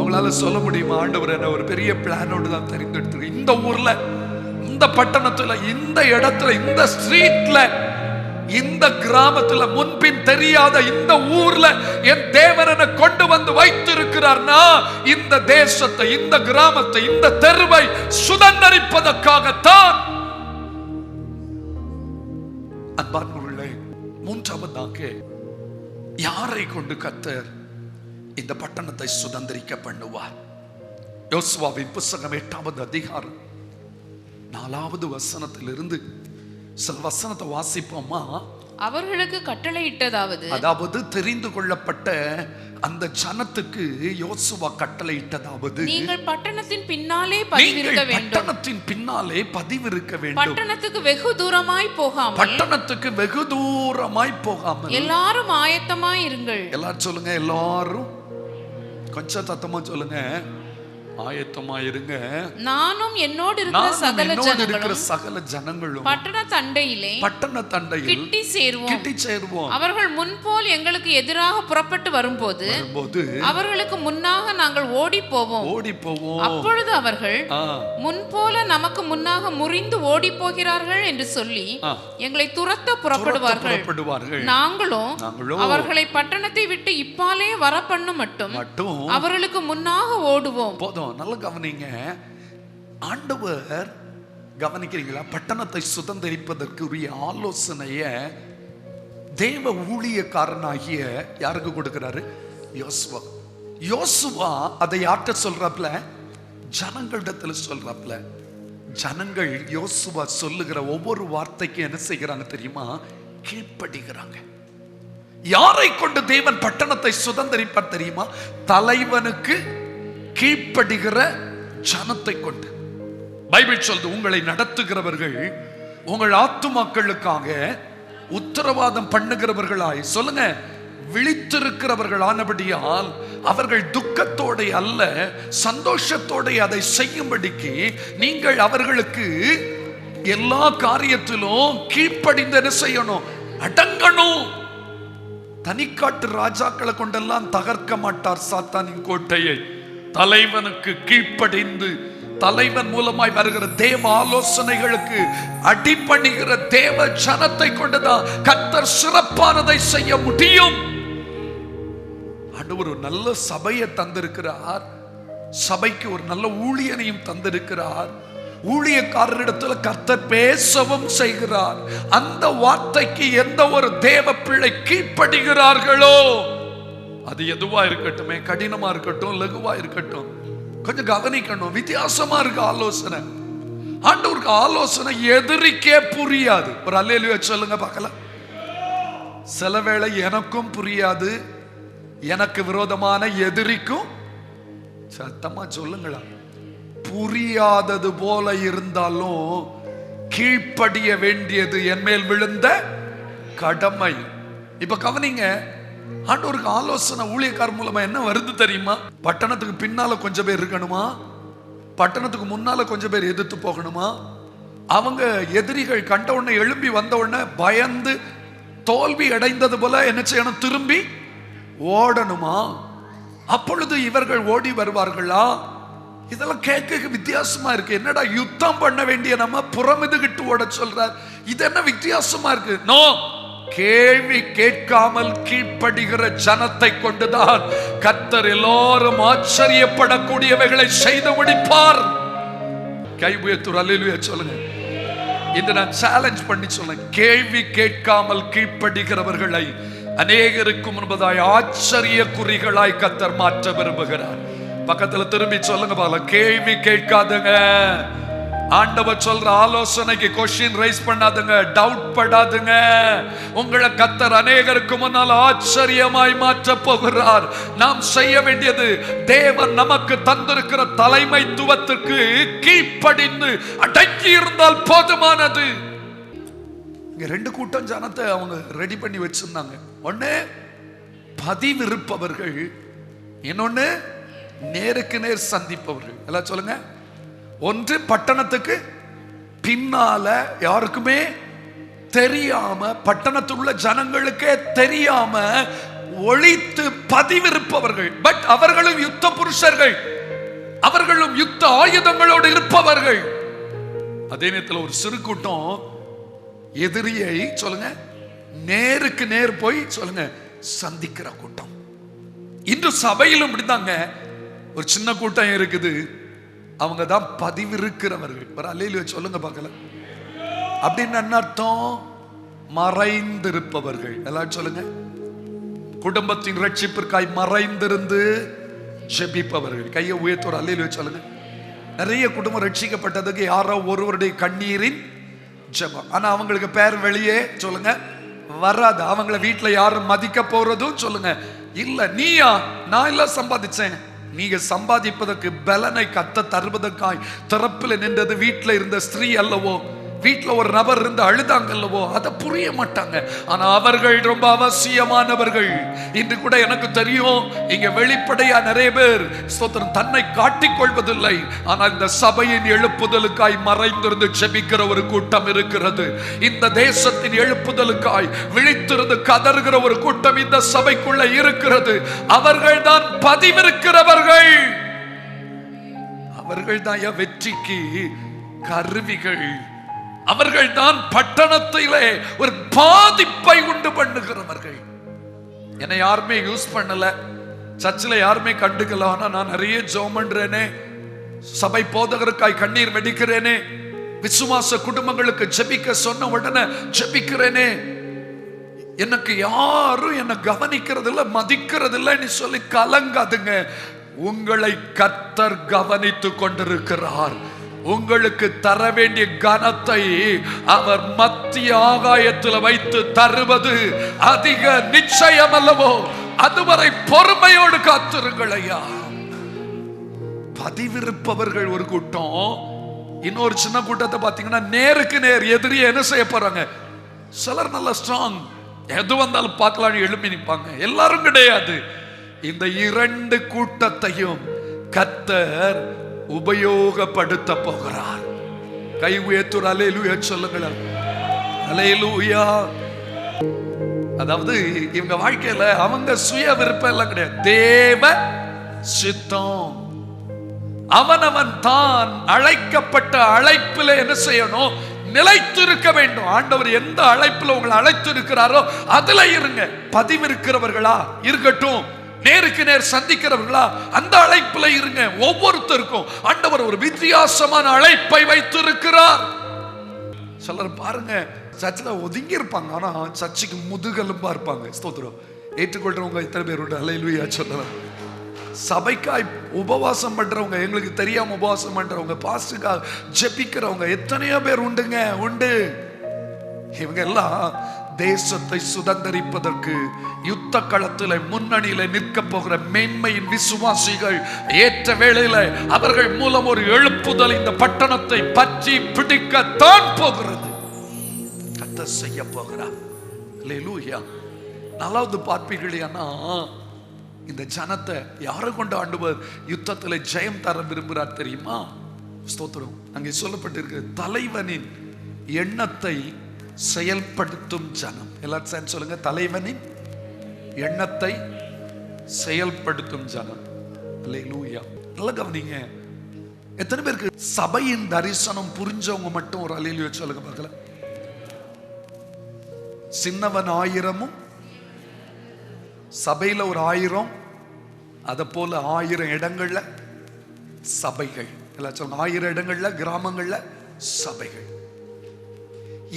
உங்களால சொல்ல முடியுமா, ஆண்டவர் என்ன ஒரு பெரிய பிளானோடு தான் தெரிந்தெடுத்து இந்த ஊர்ல, இந்த பட்டணத்துல, இந்த இடத்துல, இந்த ஸ்ட்ரீட்ல, இந்த கிராமத்துல, முன்பின் தெரியாத இந்த ஊர்ல என் தேவனை கொண்டு வந்து வைத்திருக்கிறார்னா இந்த தேசத்தை, இந்த கிராமத்தை, இந்த தெருவை சுதந்தரிப்பதற்காகத்தான். அன்பார்ந்தவர்களே, மூன்றாவதாக யாரை கொண்டு கர்த்தர் இந்த பட்டணத்தை சுதந்தரிக்க பண்ணுவார்? யோசுவாவின் புத்தகம் 8வது அதிகாரம் 4வது வசனத்திலிருந்து சில வசனத்தை வாசிப்போமா? அவர்களுக்கு கட்டளையிட்டதாவது, அதாவது தெரிந்து கொள்ளப்பட்ட அந்த ஜனத்துக்கு யோசுவா கட்டளையிட்டதாவது, நீங்கள் பட்டணத்தின் பின்னாலே பதிவிருக்க வேண்டும். பட்டணத்தின் பின்னாலே பதிவிருக்க வேண்டும். பட்டணத்துக்கு வெகு தூரமாய் போகாமல், பட்டணத்துக்கு வெகு தூரமாய் போகாமல் எல்லாரும் ஆயத்தமாய் இருங்கள். எல்லாரும் சொல்லுங்க, எல்லாரும் கொஞ்சம் சத்தமா சொல்லுங்க, ஆயத்தமாயிருங்க. நானும் என்னோடு இருக்கிற சகல ஜனங்களும் பட்டண தண்டையில் கிட்டி சேருவோம். அவர்கள் முன்போல் எங்களுக்கு எதிராக புறப்பட்டு வரும்போது அவர்களுக்கு முன்னாக நாங்கள் ஓடி போவோம். அப்பொழுது அவர்கள் முன்போல நமக்கு முன்னாக முறிந்து ஓடி போகிறார்கள் என்று சொல்லி எங்களை துரத்த புறப்படுவார்கள். நாங்களும் அவர்களை பட்டணத்தை விட்டு இப்பாலே வர பண்ண மட்டும் அவர்களுக்கு முன்னாக ஓடுவோம். நல்ல கவனிங்க, ஆண்டவர் கவனிக்கிறீங்களா? பட்டணத்தை சுதந்தரிப்பதற்கு உரிய ஆலோசனைய தேவ ஊழியக்காரனாகிய யாருக்கு கொடுக்கிறாரு? யோசுவா. யோசுவா அதை யார்கிட்ட சொல்றாப்ல? ஜனங்களிடத்துல சொல்றாப்ல. ஜனங்கள் யோசுவா சொல்லுகிற ஒவ்வொரு வார்த்தைக்கும் என்ன செய்கிறாங்க தெரியுமா? கீழ்ப்படுகிறாங்க. யாரை கொண்டு தேவன் பட்டணத்தை சுதந்தரிப்பார் தெரியுமா? தலைவனுக்கு கீழ்ப்படுகிற ஜனத்தை கொண்டு. பைபிள் சொல்லுது, உங்களை நடத்துகிறவர்கள் உங்கள் ஆத்துமாக்களுக்காக உத்தரவாதம் பண்ணுகிறவர்களாய், சொல்லுங்க, விழித்திருக்கிறவர்களானபடியால் அவர்கள் துக்கத்தோட அல்ல சந்தோஷத்தோட அதை செய்யும்படிக்கு நீங்கள் அவர்களுக்கு எல்லா காரியத்திலும் கீழ்ப்படிந்து என்ன செய்யணும்? அடங்கணும். தனிக்காட்டு ராஜாக்களை கொண்டெல்லாம் தகர்க்க மாட்டார் சாத்தானின் கோட்டையை. தலைவனுக்கு கீழ்ப்படிந்து தலைவன் மூலமாய் வருகிற தேவ ஆலோசனைகளுக்கு அடிபணிகிற தேவ ஜனத்தை கொண்டுதான் கர்த்தர் சிறப்பானதை செய்ய முடியும். ஆண்டவர் ஒரு நல்ல சபையை தந்திருக்கிறார். சபைக்கு ஒரு நல்ல ஊழியனையும் தந்திருக்கிறார். ஊழியக்காரரிடத்துல கர்த்தர் பேசவும் செய்கிறார். அந்த வார்த்தைக்கு எந்த ஒரு தேவ பிள்ளை கீழ்ப்படுகிறார்களோ, அது எதுவா இருக்கட்டும், கடினமா இருக்கட்டும், லகுவா இருக்கட்டும், கொஞ்சம் கவனிக்கணும். வித்தியாசமா இருக்கு ஆலோசனை. ஆண்டவருக்கு ஆலோசனை எதிரிக்கே புரியாது. ஒரு அல்லேலூயா சொல்லுங்க பார்க்கலாம். சில வேளை எனக்கும் புரியாது, எனக்கு விரோதமான எதிரிக்கும். சத்தமா சொல்லுங்களா. புரியாதது போல இருந்தாலும் கீழ்ப்படிய வேண்டியது என் மேல் விழுந்த கடமை. இப்ப கவனிங்க, ஆண்டவருக்கு ஆலோசனை ஊழியக்காரர் மூலமா என்ன வருது தெரியுமா? பட்டணத்துக்கு பின்னால கொஞ்சம் பேர் இருக்கணுமா, பட்டணத்துக்கு முன்னால கொஞ்சம் பேர் எதிர்த்து போகணுமா, அவங்க எதிரிகள் கண்ட உடனே எழும்பி வந்த உடனே பயந்து தோல்வி அடைந்தது போல என்ன செய்யணும்? திரும்பி ஓடணுமா? அப்பொழுது இவர்கள் ஓடி வருவார்களா? இதெல்லாம் கேட்க வித்தியாசமா இருக்கு. என்னடா யுத்தம் பண்ண வேண்டிய நம்ம புறமிதுகிட்டு ஓட சொல்றார், இது என்ன வித்தியாசமா இருக்கு? நோ, கேள்வி கேட்காமல் கீழ்ப்படுகிற ஜனத்தை கொண்டுதான் கர்த்தர் எல்லாரும் ஆச்சரியப்படக்கூடியவைகளை செய்து முடிப்பார். கை உயர்த்து அல்லேலூயா சொல்லுங்க. இந்த நான் சேலஞ்ச் பண்ணி சொல்றேன், கேள்வி கேட்காமல் கீழ்ப்படுகிறவர்களை அநேகருக்கு முன்பதாய் ஆச்சரிய குறிகளாய் கர்த்தர் மாற்ற விரும்புகிறார். பக்கத்துல திரும்பி சொல்லுங்க பாருங்க, கேள்வி கேட்காதுங்க. ஆண்டவர் சொல்ற ஆலோசனைக்கு கொஸ்டின் ரைஸ் பண்ணாதுங்க, டவுட் படாதுங்க. உங்களை கர்த்தர் அநேகருக்கு முன்னால் ஆச்சரியமாய் மாற்ற போகிறார். நாம் செய்ய வேண்டியது, தேவன் நமக்கு தந்திருக்கிற தலைமைத்துவத்திற்கு கீழ்ப்படிந்து அடங்கி இருந்தால் போதுமானது. இங்க ரெண்டு கூட்டம் ஜனத்தை அவங்க ரெடி பண்ணி வச்சிருந்தாங்க. ஒண்ணு பதிவிருப்பவர்கள், இன்னொன்னு நேருக்கு நேர் சந்திப்பவர்கள். எல்லாம் சொல்லுங்க. ஒன்று பட்டணத்துக்கு பின்னால யாருக்குமே தெரியாம, பட்டணத்தில் உள்ள ஜனங்களுக்கே தெரியாம ஒளித்து பதிவிருப்பவர்கள். பட் அவர்களும் யுத்த புருஷர்கள், அவர்களும் யுத்த ஆயுதங்களோடு இருப்பவர்கள். அதே நேரத்தில் ஒரு சிறு கூட்டம் எதிரியை சொல்லுங்க நேருக்கு நேர் போய் சொல்லுங்க சந்திக்கிற கூட்டம். இன்று சபையிலும் இப்படிதாங்க ஒரு சின்ன கூட்டம் இருக்குது. அவங்க தான் பதிவிருக்கிறவர்கள். அல்லேலூயா சொல்லுங்க பார்க்கலாம். அப்படின்னு என்ன அர்த்தம்? மறைந்திருப்பவர்கள். எல்லாம் சொல்லுங்க. குடும்பத்தின் ரட்சிப்பிற்காய் மறைந்திருந்து ஜெபிப்பவர்கள். கையை உயர்த்தோர் அல்லேலூயா சொல்லுங்க. நிறைய குடும்பம் ரட்சிக்கப்பட்டதுக்கு யாரோ ஒருவருடைய கண்ணீரின் ஜெபம். ஆனா அவங்களுக்கு பேர் வெளியே சொல்லுங்க வராது. அவங்கள வீட்டுல யாரும் மதிக்க போறதும் சொல்லுங்க இல்ல. நீயா? நான் எல்லாம் சம்பாதிச்சேன். நீங்க சம்பாதிப்பதற்கு பலனை கத்த தருவதற்காய் திறப்பில் நின்றது வீட்டுல இருந்த ஸ்திரீ அல்லவோ, வீட்டுல ஒரு நபர் இருந்து அழுதாங்கல்லவோ, அதை புரிய மாட்டாங்க. ஆனா அவர்கள் ரொம்ப அவசியமானவர்கள். இன்று கூட எனக்கு தெரியும், இங்க வெளிப்படையா நிறைய பேர் ஸ்தோத்திரம் தன்னை காட்டிக் கொள்வதில்லை. ஆனால் இந்த சபையின் எழுப்புதலுக்காய் மறைந்திருந்து ஜெபிக்கிற ஒரு கூட்டம் இருக்கிறது. இந்த தேசத்தின் எழுப்புதலுக்காய் விழித்திருந்து கதறுகிற ஒரு கூட்டம் இந்த சபைக்குள்ள இருக்கிறது. அவர்கள் தான் பதிவிருக்கிறவர்கள். அவர்கள் தான் வெற்றிக்கு கருவிகள். அவர்கள் தான் பட்டணத்திலே ஒரு பாதிப்பை உண்டு பண்ணுகிறவர்கள். என்னை யாருமே யூஸ் பண்ணல, சர்ச்சில் யாருமே கண்டுக்கல. ஆனா நான் நிறைய ஜெபம் பண்றேனே, சபை போதகருக்காய் கண்ணீர் வெடிக்கிறேனே, விசுவாச குடும்பங்களுக்கு ஜெபிக்க சொன்ன உடனே ஜெபிக்கிறேனே, எனக்கு யாரும் என்ன கவனிக்கிறது இல்ல, மதிக்கிறது இல்லைன்னு சொல்லி கலங்காதுங்க. உங்களை கர்த்தர் கவனித்துக் கொண்டிருக்கிறார். உங்களுக்கு தர வேண்டிய கனத்தை அவர் மத்திய ஆகாயத்தில் வைத்து தருவது அதிக நிச்சயம் அல்லவோ? அதுவரை பொறுமையோடு காத்திருங்கள் ஐயா. பதிவிருப்பவர்கள் ஒரு கூட்டம். இன்னொரு சின்ன கூட்டத்தை பார்த்தீங்கன்னா நேருக்கு நேர் எதிரியை என்ன செய்ய போறாங்க? சிலர் நல்ல ஸ்ட்ராங், எது வந்தாலும் பார்க்கலாம் எழுப்பி நிற்பாங்க. எல்லாரும் கிடையாது. இந்த இரண்டு கூட்டத்தையும் கர்த்தர் உபயோகப்படுத்த போகிறார். கை உயர்த்துற அல்லேலூயா சொல்லுங்கள். அல்லேலூயா. அதாவது இவங்க வாழ்க்கையில அவங்க சுய விருப்பம் எல்லாம் கிடையாது, தேவ சித்தம். அவனவன் தான் அழைக்கப்பட்ட அழைப்பில் என்ன செய்யணும்? நிலைத்திருக்க வேண்டும். ஆண்டவர் எந்த அழைப்பில் உங்களை அழைத்திருக்கிறாரோ அதுல இருங்க. பதிவிருக்கிறவர்களா இருக்கட்டும், நேருக்கு நேர் சந்திக்கிறவர்களா அந்த அழைப்புல இருங்க. ஒவ்வொருத்தருக்கும் ஆண்டவர் ஒரு வித்தியாசமான அழைப்பை வைத்திருக்கிறார். சிலர் பாருங்க சர்ச்சில் ஒதுங்கி இருப்பாங்க, ஆனா சர்ச்சுக்கு முதுகெலும்பா இருப்பாங்க. ஸ்தோத்திரம். ஏற்றுக்கொள்றவங்க எத்தனை பேர் உண்டு? அல்லேலூயா சொல்லலாம். சபைக்காய் உபவாசம் பண்றவங்க, எங்களுக்கு தெரியாம உபவாசம் பண்றவங்க, பாஸ்டுக்காக ஜெபிக்கிறவங்க எத்தனையோ பேர் உண்டுங்க, உண்டு. இவங்க எல்லாம் தேசத்தை சுதந்தரிப்பதற்கு யுத்த களத்தில் முன்னணியில நிற்க போகிற மேன்மையின் விசுவாசிகள். ஏற்ற வேளையில அவர்கள் மூலம் ஒரு எழுப்புதல் இந்த பட்டணத்தை பற்றி பிடிக்கத்தான் போகிறது. கர்த்தர் செய்ய போகிறார். அல்லேலூயா. நாலாவது பார்ப்பீர்களேனா, இந்த ஜனத்தை யாரை கொண்டு ஆண்டவர் யுத்தத்தில் ஜெயம் தர விரும்புகிறார் தெரியுமா? ஸ்தோத்திரம். அங்கே சொல்லப்பட்டிருக்கு, தலைவனின் எண்ணத்தை செயல்படுத்தும் ஜனம். எல்லாரும் சேர்ந்து சொல்லுங்க, தலைவனின் எண்ணத்தை செயல்படுத்தும் ஜனம். அல்லேலூயா. நல்லா கவனிங்க. எத்தனை பேருக்கு சபையின் தரிசனம் புரிஞ்சவங்க மட்டும் ஒரு அல்லேலூயா சொல்லுங்க பார்க்கலாம். சின்னவன் 1000, சபையில ஒரு 1000, அத போல 1000 இடங்கள்ல சபைகள். எல்லாம் சொல்லுங்க, 1000 இடங்கள்ல கிராமங்கள்ல சபைகள்.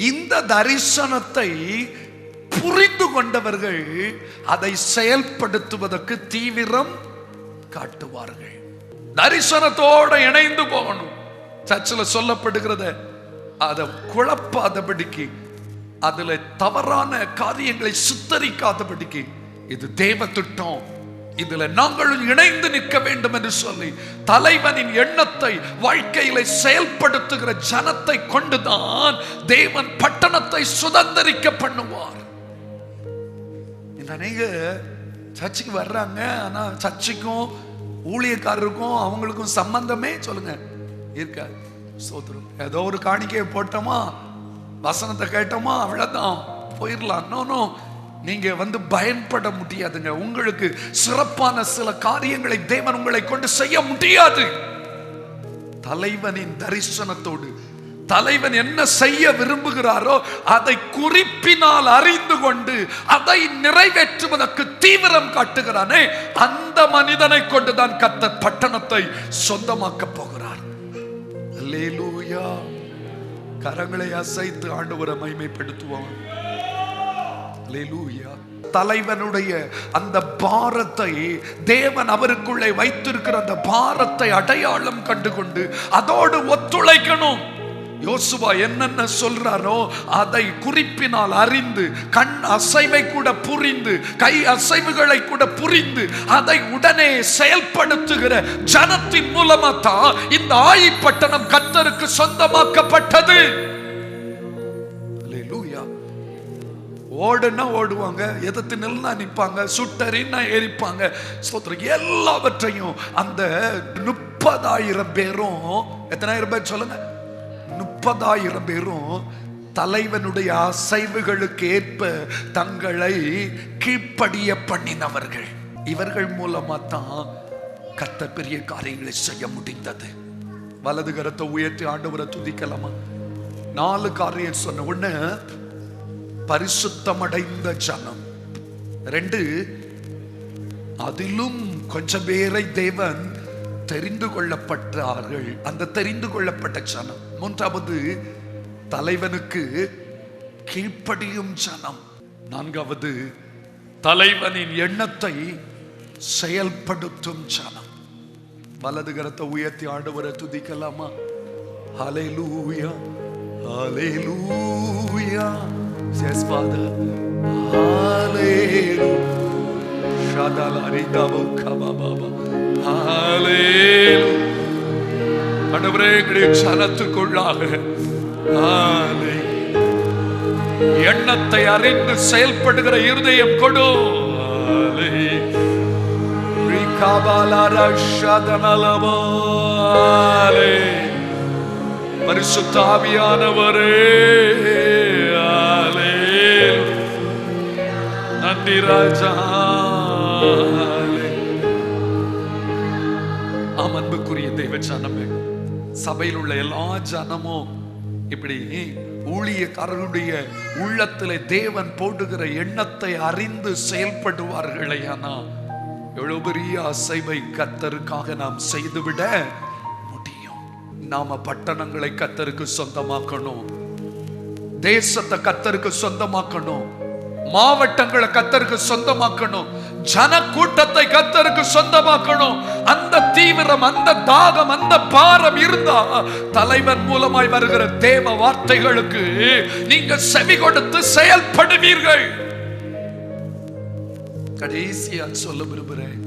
இந்த தரிசனத்தை புரிந்து கொண்டவர்கள் அதை செயல்படுத்துவதற்கு தீவிரம் காட்டுவார்கள். தரிசனத்தோட இணைந்து போகணும். சர்ச்சில் சொல்லப்படுகிறத அதை குழப்பாதபடிக்கு, அதுல தவறான காரியங்களை சித்தரிக்காதபடிக்கு, இது தேவ திட்டம், இதுல நாங்களும் இணைந்து நிற்க வேண்டும் என்று சொல்லி தலைவனின் எண்ணத்தை வாழ்க்கையில செயல்படுத்துகிற ஜனத்தை கொண்டுதான் தேவன் பட்டணத்தை சுதந்தரிக்க பண்ணுவார். இந்த அநேக சர்ச்சுக்கு வர்றாங்க, ஆனா சர்ச்சுக்கும் ஊழியக்காரருக்கும் அவங்களுக்கும் சம்பந்தமே சொல்லுங்க இருக்காது. ஸ்தோத்திரம். ஏதோ ஒரு காணிக்கையை போட்டோமா, வசனத்தை கேட்டோமா, அவ்வளவுதான் போயிடலாம். நோ, நீங்க பயன்பட முடியாதுங்க. உங்களுக்கு சிறப்பான சில காரியங்களை தேவன் உங்களை கொண்டு செய்ய முடியாது. தலைவனின் தரிசனத்தோடு தலைவன் என்ன செய்ய விரும்புகிறாரோ அதை குறிப்பினால் அறிந்து கொண்டு அதை நிறைவேற்றுவதற்கு தீவிரம் காட்டுகிறானே, அந்த மனிதனை கொண்டுதான் கர்த்தர் பட்டணத்தை சொந்தமாக்க போகிறார். அல்லேலூயா. கரங்களை அசைத்து ஆண்டவரை மகிமைப்படுத்துவோம். அல்லேலூயா. தலைவனுடைய அந்த பாரத்தை, தேவன் அவருக்குள்ளே வைத்திருக்கிற அந்த பாரத்தை அடையாளம் கண்டுகொண்டு அதோடு ஒத்துழைக்கணும். யோசுவா என்னென்ன சொல்றாரோ அதை குறிப்பினால் அறிந்து, கண் அசைவை கூட புரிந்து, கை அசைவுகளை கூட புரிந்து அதை உடனே செயல்படுத்துகிற ஜனத்தின் மூலமா தான் இந்த ஆயி பட்டணம் கர்த்தருக்கு சொந்தமாக்கப்பட்டது. அல்லேலூயா. ஓடுனா ஓடுவாங்க, எதிர்த்து நின்னா நிற்பாங்க, சுட்டறின்னா எரிப்பாங்க. எல்லாவற்றையும் அந்த 30,000 பேரும், எத்தனாயிரம் பேர் சொல்லுங்க, 30,000 பேரும் தலைவனுடைய அசைவுகளுக்கு ஏற்ப தங்களை கீழ்ப்படிய பண்ணினவர்கள். இவர்கள் மூலமா தான் கர்த்தர் பெரிய காரியங்களை செய்ய முடிந்தது. வலது கரத்தை உயர்த்தி ஆண்டவரை துதிக்கலாமா? 4 காரியம் சொன்ன. 1, பரிசுத்தமடைந்த ஜனம். 2, அதிலும் கொஞ்சம் பேரை தேவன் தெரிந்து கொள்ளப்பட்டார்கள், அந்த தெரிந்து கொள்ளப்பட்ட ஜனம். 3வது, தலைவனுக்கு கீழ்ப்படியும் ஜனம். 4வது, தலைவனின் எண்ணத்தை செயல்படுத்தும் ஜனம். வலது கரத்தை உயர்த்தி ஆண்டவரை துதிக்கலாமா? ஹல்லேலூயா, ஹல்லேலூயா. Yes, Father. Hallelujah. Shadalarindavo kababa. Hallelujah. ஆண்டவரே, எங்களுடைய சனத்துக்குள்ளாக எண்ணத்தை அறிந்து செயல்படுகிற இருதயம் கொடு. பரிசுத்த ஆவியானவரே, நன்றி ராஜா. அன்புக்குரிய தெய்வ ஜனமே, சபையில் உள்ள எல்லா ஜனமும் இப்படி ஊழியக்காரருடைய உள்ளத்திலே தேவன் போடுகிற எண்ணத்தை அறிந்து செயல்படுவார்களே, ஆனா எவ்வளவு பெரிய அசைவை கர்த்தருக்காக நாம் செய்துவிட முடியும். நாம பட்டணங்களை கர்த்தருக்கு சொந்தமாக்கணும், தேசத்தை கர்த்தருக்கு சொந்தமாக்கணும், மாவட்டங்களை கர்த்தருக்கு சொந்தமாக்கணும், ஜன கூட்டத்தை கர்த்தருக்கு சொந்தமாக்கணும். அந்த தீவிரம், அந்த தாகம், அந்த பாரம் இருந்தா தலைவன் மூலமாய் வருகிற தேவ வார்த்தைகளுக்கு நீங்க செவி கொடுத்து செயல்படுவீர்கள். கடைசியா சொல்ல விரும்புகிறேன்,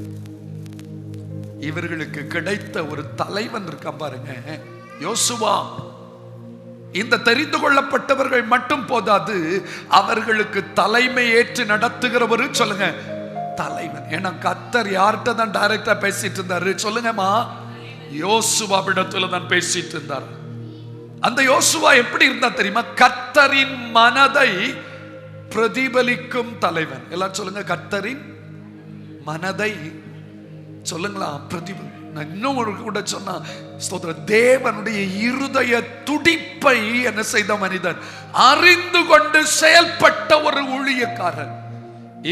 இவர்களுக்கு கிடைத்த ஒரு தலைவன் இருக்க பாருங்க, யோசுவா. இந்த தெரிந்து கொள்ளப்பட்டவர்கள் மட்டும் போதாது, அவர்களுக்கு தலைமை ஏற்று நடத்துகிறவரு சொல்லுங்க தலைவன். ஏன்னா கர்த்தர் யார்கிட்ட தான் டைரக்டா பேசிட்டு இருந்தாரு சொல்லுங்கம்மா? யோசுவாவிடத்துல தான் பேசிட்டு இருந்தார். அந்த யோசுவா எப்படி இருந்தா தெரியுமா? கர்த்தரின் மனதை பிரதிபலிக்கும் தலைவன். எல்லாம் சொல்லுங்க, கர்த்தரின் மனதை சொல்லுங்களா பிரதிபலி. இன்னும் ஒரு கூட சொன்னா, தேவனுடைய இருதய துடிப்பை என்ன செய்த மனிதன் அறிந்து கொண்டு செயல்பட்ட ஒரு ஊழியக்காரன்.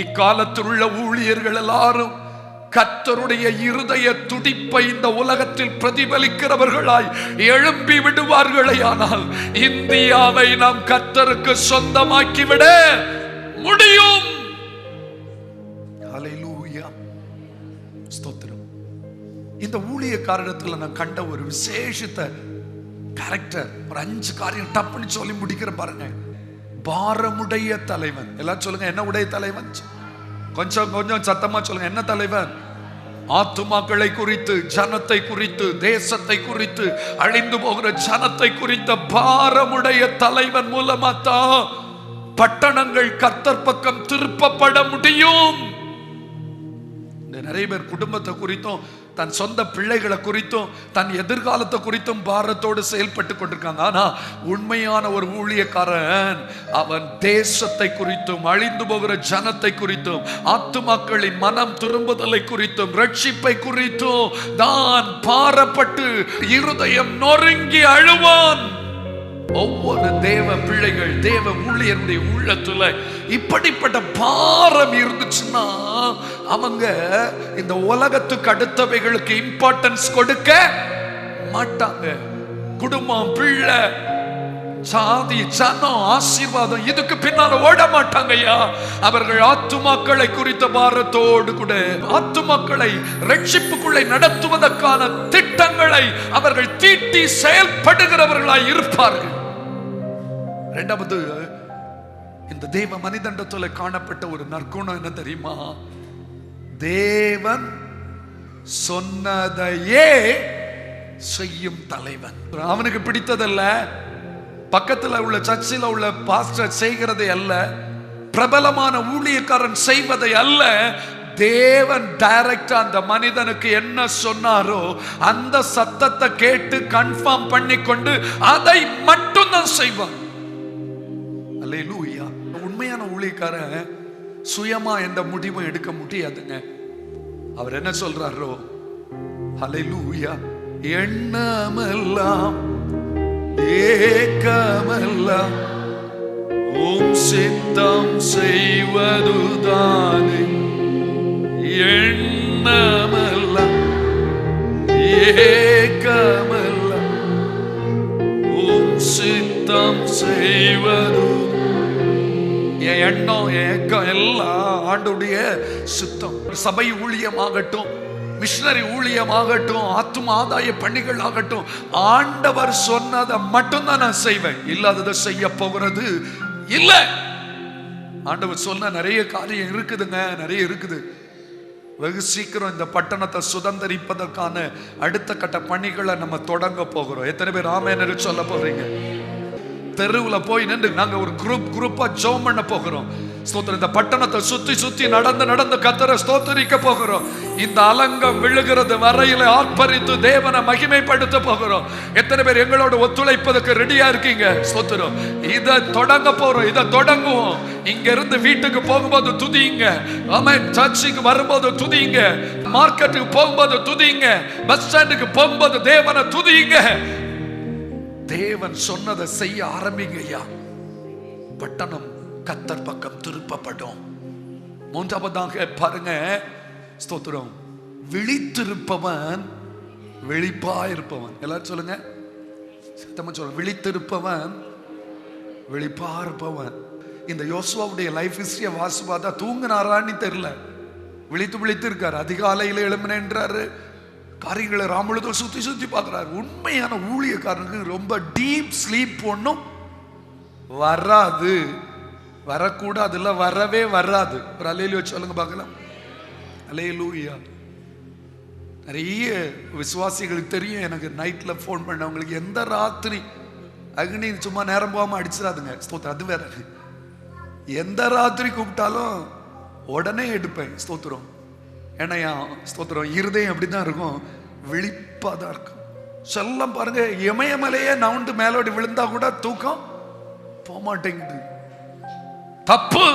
இக்காலத்தில் உள்ள ஊழியர்கள் எல்லாரும் கர்த்தருடைய இருதய துடிப்பை இந்த உலகத்தில் பிரதிபலிக்கிறவர்களாய் எழும்பி விடுவார்களே, ஆனால் இந்தியாவை நாம் கர்த்தருக்கு சொந்தமாக்கிவிட முடியும். ஹல்லேலூயா, ஸ்தோத்திரம். இந்த ஊழியக்காரத்தில் நான் கண்ட ஒரு விசேஷித்த கேரக்டர், ஒரு 5 காரியம் டப்புன்னு சொல்லி முடிக்கிற பாருங்க. பாரமுடைய தலைவன். எல்லாம் சொல்லுங்க, என்ன உடைய தலைவன்? கொஞ்சம் கொஞ்சம் சத்தமா சொல்லுங்க, என்ன தலைவன்? ஆத்துமாக்களை குறித்து, ஜனத்தை குறித்து, தேசத்தை குறித்து, அழிந்து போகிற ஜனத்தை குறித்த பாரமுடைய தலைவன் மூலமா தான் பட்டணங்கள் கர்த்தர் பக்கம் திருப்பப்பட முடியும். நிறைய பேர் குடும்பத்தை குறித்தும் தன் சொந்த பிள்ளைகளை குறித்தும் தன் எதிர்காலத்தை குறித்தும் பாரத்தோடு செயல்பட்டு கொண்டிருக்காங்க. ஆனா உண்மையான ஒரு ஊழியக்காரன் அவன் தேசத்தை குறித்தும், அழிந்து போகிற ஜனத்தை குறித்தும், ஆத்துமாக்களின் மனம் திரும்புதலை குறித்தும், ரட்சிப்பை குறித்தும் தான் பாரப்பட்டு இருதயம் நொறுங்கி அழுவான். ஒவ்வொரு தேவ பிள்ளைகள், தேவ ஊழியருடைய உள்ளத்துல இப்படிப்பட்ட பாரம் இருந்துச்சுன்னா அவங்க இந்த உலகத்துக்கு அடுத்தவைகளுக்கு இம்பார்ட்டன்ஸ் கொடுக்க மாட்டாங்க. குடும்பம், பிள்ளை, சாதி, ஜனம், ஆசீர்வாதம் இதுக்கு பின்னால ஓட மாட்டாங்க ஐயா. அவர்கள் ஆத்துமாக்களை குறித்த பாரத்தோடு கூட ஆத்துமாக்களை ரட்சிப்புக்குள்ளே நடத்துவதற்கான திட்டங்களை அவர்கள் தீட்டி செயல்படுகிறவர்களாய் இருப்பார்கள். இரண்டாவது, இந்த தேவ மனிதண்டத்துல காணப்பட்ட ஒரு நற்குணம் என்ன தெரியுமா? தேவன் சொன்னதையே செய்யும் தலைவன். அவனுக்கு பிடித்ததல்ல, பக்கத்துல உள்ள சர்ச்சில் உள்ள பாஸ்டர் செய்கிறதை அல்ல, பிரபலமான ஊழியக்காரன் செய்வதை அல்ல. தேவன் டைரக்டா அந்த மனிதனுக்கு என்ன சொன்னாரோ அந்த சத்தத்தை கேட்டு கன்ஃபார்ம் பண்ணி கொண்டு அதை மட்டும் தான் செய்வான். அல்லேலூயா. உண்மையான ஊழியக்காரன் சுயமா எந்த முடிவும் எடுக்க முடியாதுங்க. அவர் என்ன சொல்றாரோ, அல்லேலூயா, எண்ணமெல்லாம் ஏக்கமெல்லாம் உம் சித்தம் செய்வதுதானே, எண்ணமெல்லாம் ஏக்கமெல்லாம் உம் சித்தம் செய்வது. என் எண்ணம், ஏக்கம் எல்லாம் ஆண்டவருடைய சித்தம். சபை ஊழியமாகட்டும், மிஷனரி ஊழியமாகட்டும், ஆத்தும ஆதாய பணிகள் ஆகட்டும், ஆண்டவர் சொன்னதை மட்டும்தான் நான் செய்வேன். இல்லாததை செய்ய போகிறது இல்ல. ஆண்டவர் சொன்ன நிறைய காரியம் இருக்குதுங்க, நிறைய இருக்குது. வெகு சீக்கிரம் இந்த பட்டணத்தை சுதந்திரிப்பதற்கான அடுத்த கட்ட பணிகளை நம்ம தொடங்க போகிறோம். எத்தனை பேர் ஆமென் சொல்ல போறீங்க? தெருவுல போய் நின்று நாங்க ஒரு குரூப்பா ஜெபம் பண்ண போகிறோம். ஸ்தோத்திரம். இந்த பட்டணத்தை சுத்தி சுத்தி நடந்து கர்த்தரை ஸ்தோத்திரிக்க போகிறோம். இந்த அலங்கம் விழுகிறது வரையில ஆர்ப்பரித்து தேவனை மகிமைப்படுத்த போகிறோம். எத்தனை பேர் எங்களோட ஒத்துழைப்பதற்கு ரெடியா இருக்கீங்க? ஸ்தோத்திரம். இதை தொடங்க போறோம், இதை தொடங்குவோம். இங்க இருந்து வீட்டுக்கு போகும்போது துதிங்க, ஆமென். சர்ச்சுக்கு வரும்போது துதிங்க, மார்க்கெட்டுக்கு போகும்போது துதிங்க, பஸ் ஸ்டாண்டுக்கு போகும்போது தேவனை துதிங்க. தேவன் சொன்னதை செய்ய ஆரம்பிங்க ஐயா. பட்டணம் கர்த்தர் பக்கம் திருப்பப்படும். மூன்றாவதாக பாருங்க, ஸ்தோத்திரம், விழித்திருப்பவன் விழிப்பாயிருப்பவன். எல்லாரும் சொல்லுங்க, சத்தமா சொல்லுங்க. விழித்திருப்பவன் விழிப்பாயிருப்பவன். இந்த யோசுவாவுடைய லைஃப் ஹிஸ்டரியை வாசி பார்த்தா தூங்கினாரான்னு தெரியல. விழித்து இருக்காரு. அதிகாலையில எழும்பினேன்றாரு. காரியங்களை ராமுழுதும் சுத்தி சுத்தி பார்க்கிறாரு. உண்மையான ஊழியக்காரனுக்கு ரொம்ப டீப் ஸ்லீப் ஒன்றும் வராது, வரக்கூடாது, இல்ல வரவே வராது. ஒரு அல்லேலூயா சொல்லுங்க பார்க்கலாம். அல்லேலூயா. நிறைய விசுவாசிகளுக்கு தெரியும். எனக்கு நைட்ல போன் பண்ணவங்களுக்கு எந்த ராத்திரி அக்னி சும்மா நேரம் போகாம அடிச்சிடாதுங்க. ஸ்தோத்திரம். அது வேற. எந்த ராத்திரி கூப்பிட்டாலும் உடனே எடுப்பேன். ஸ்தோத்திரம். ஏன்னா ஸ்தோத்திரம், இருதயம் அப்படிதான் இருக்கும், விழிப்பாதான் இருக்கும். செல்லம் பாருங்க, இமயமலையே நவுண்டு மேலோடி விழுந்தா கூட தூக்கம் போக மாட்டேங்குது. தப்பு.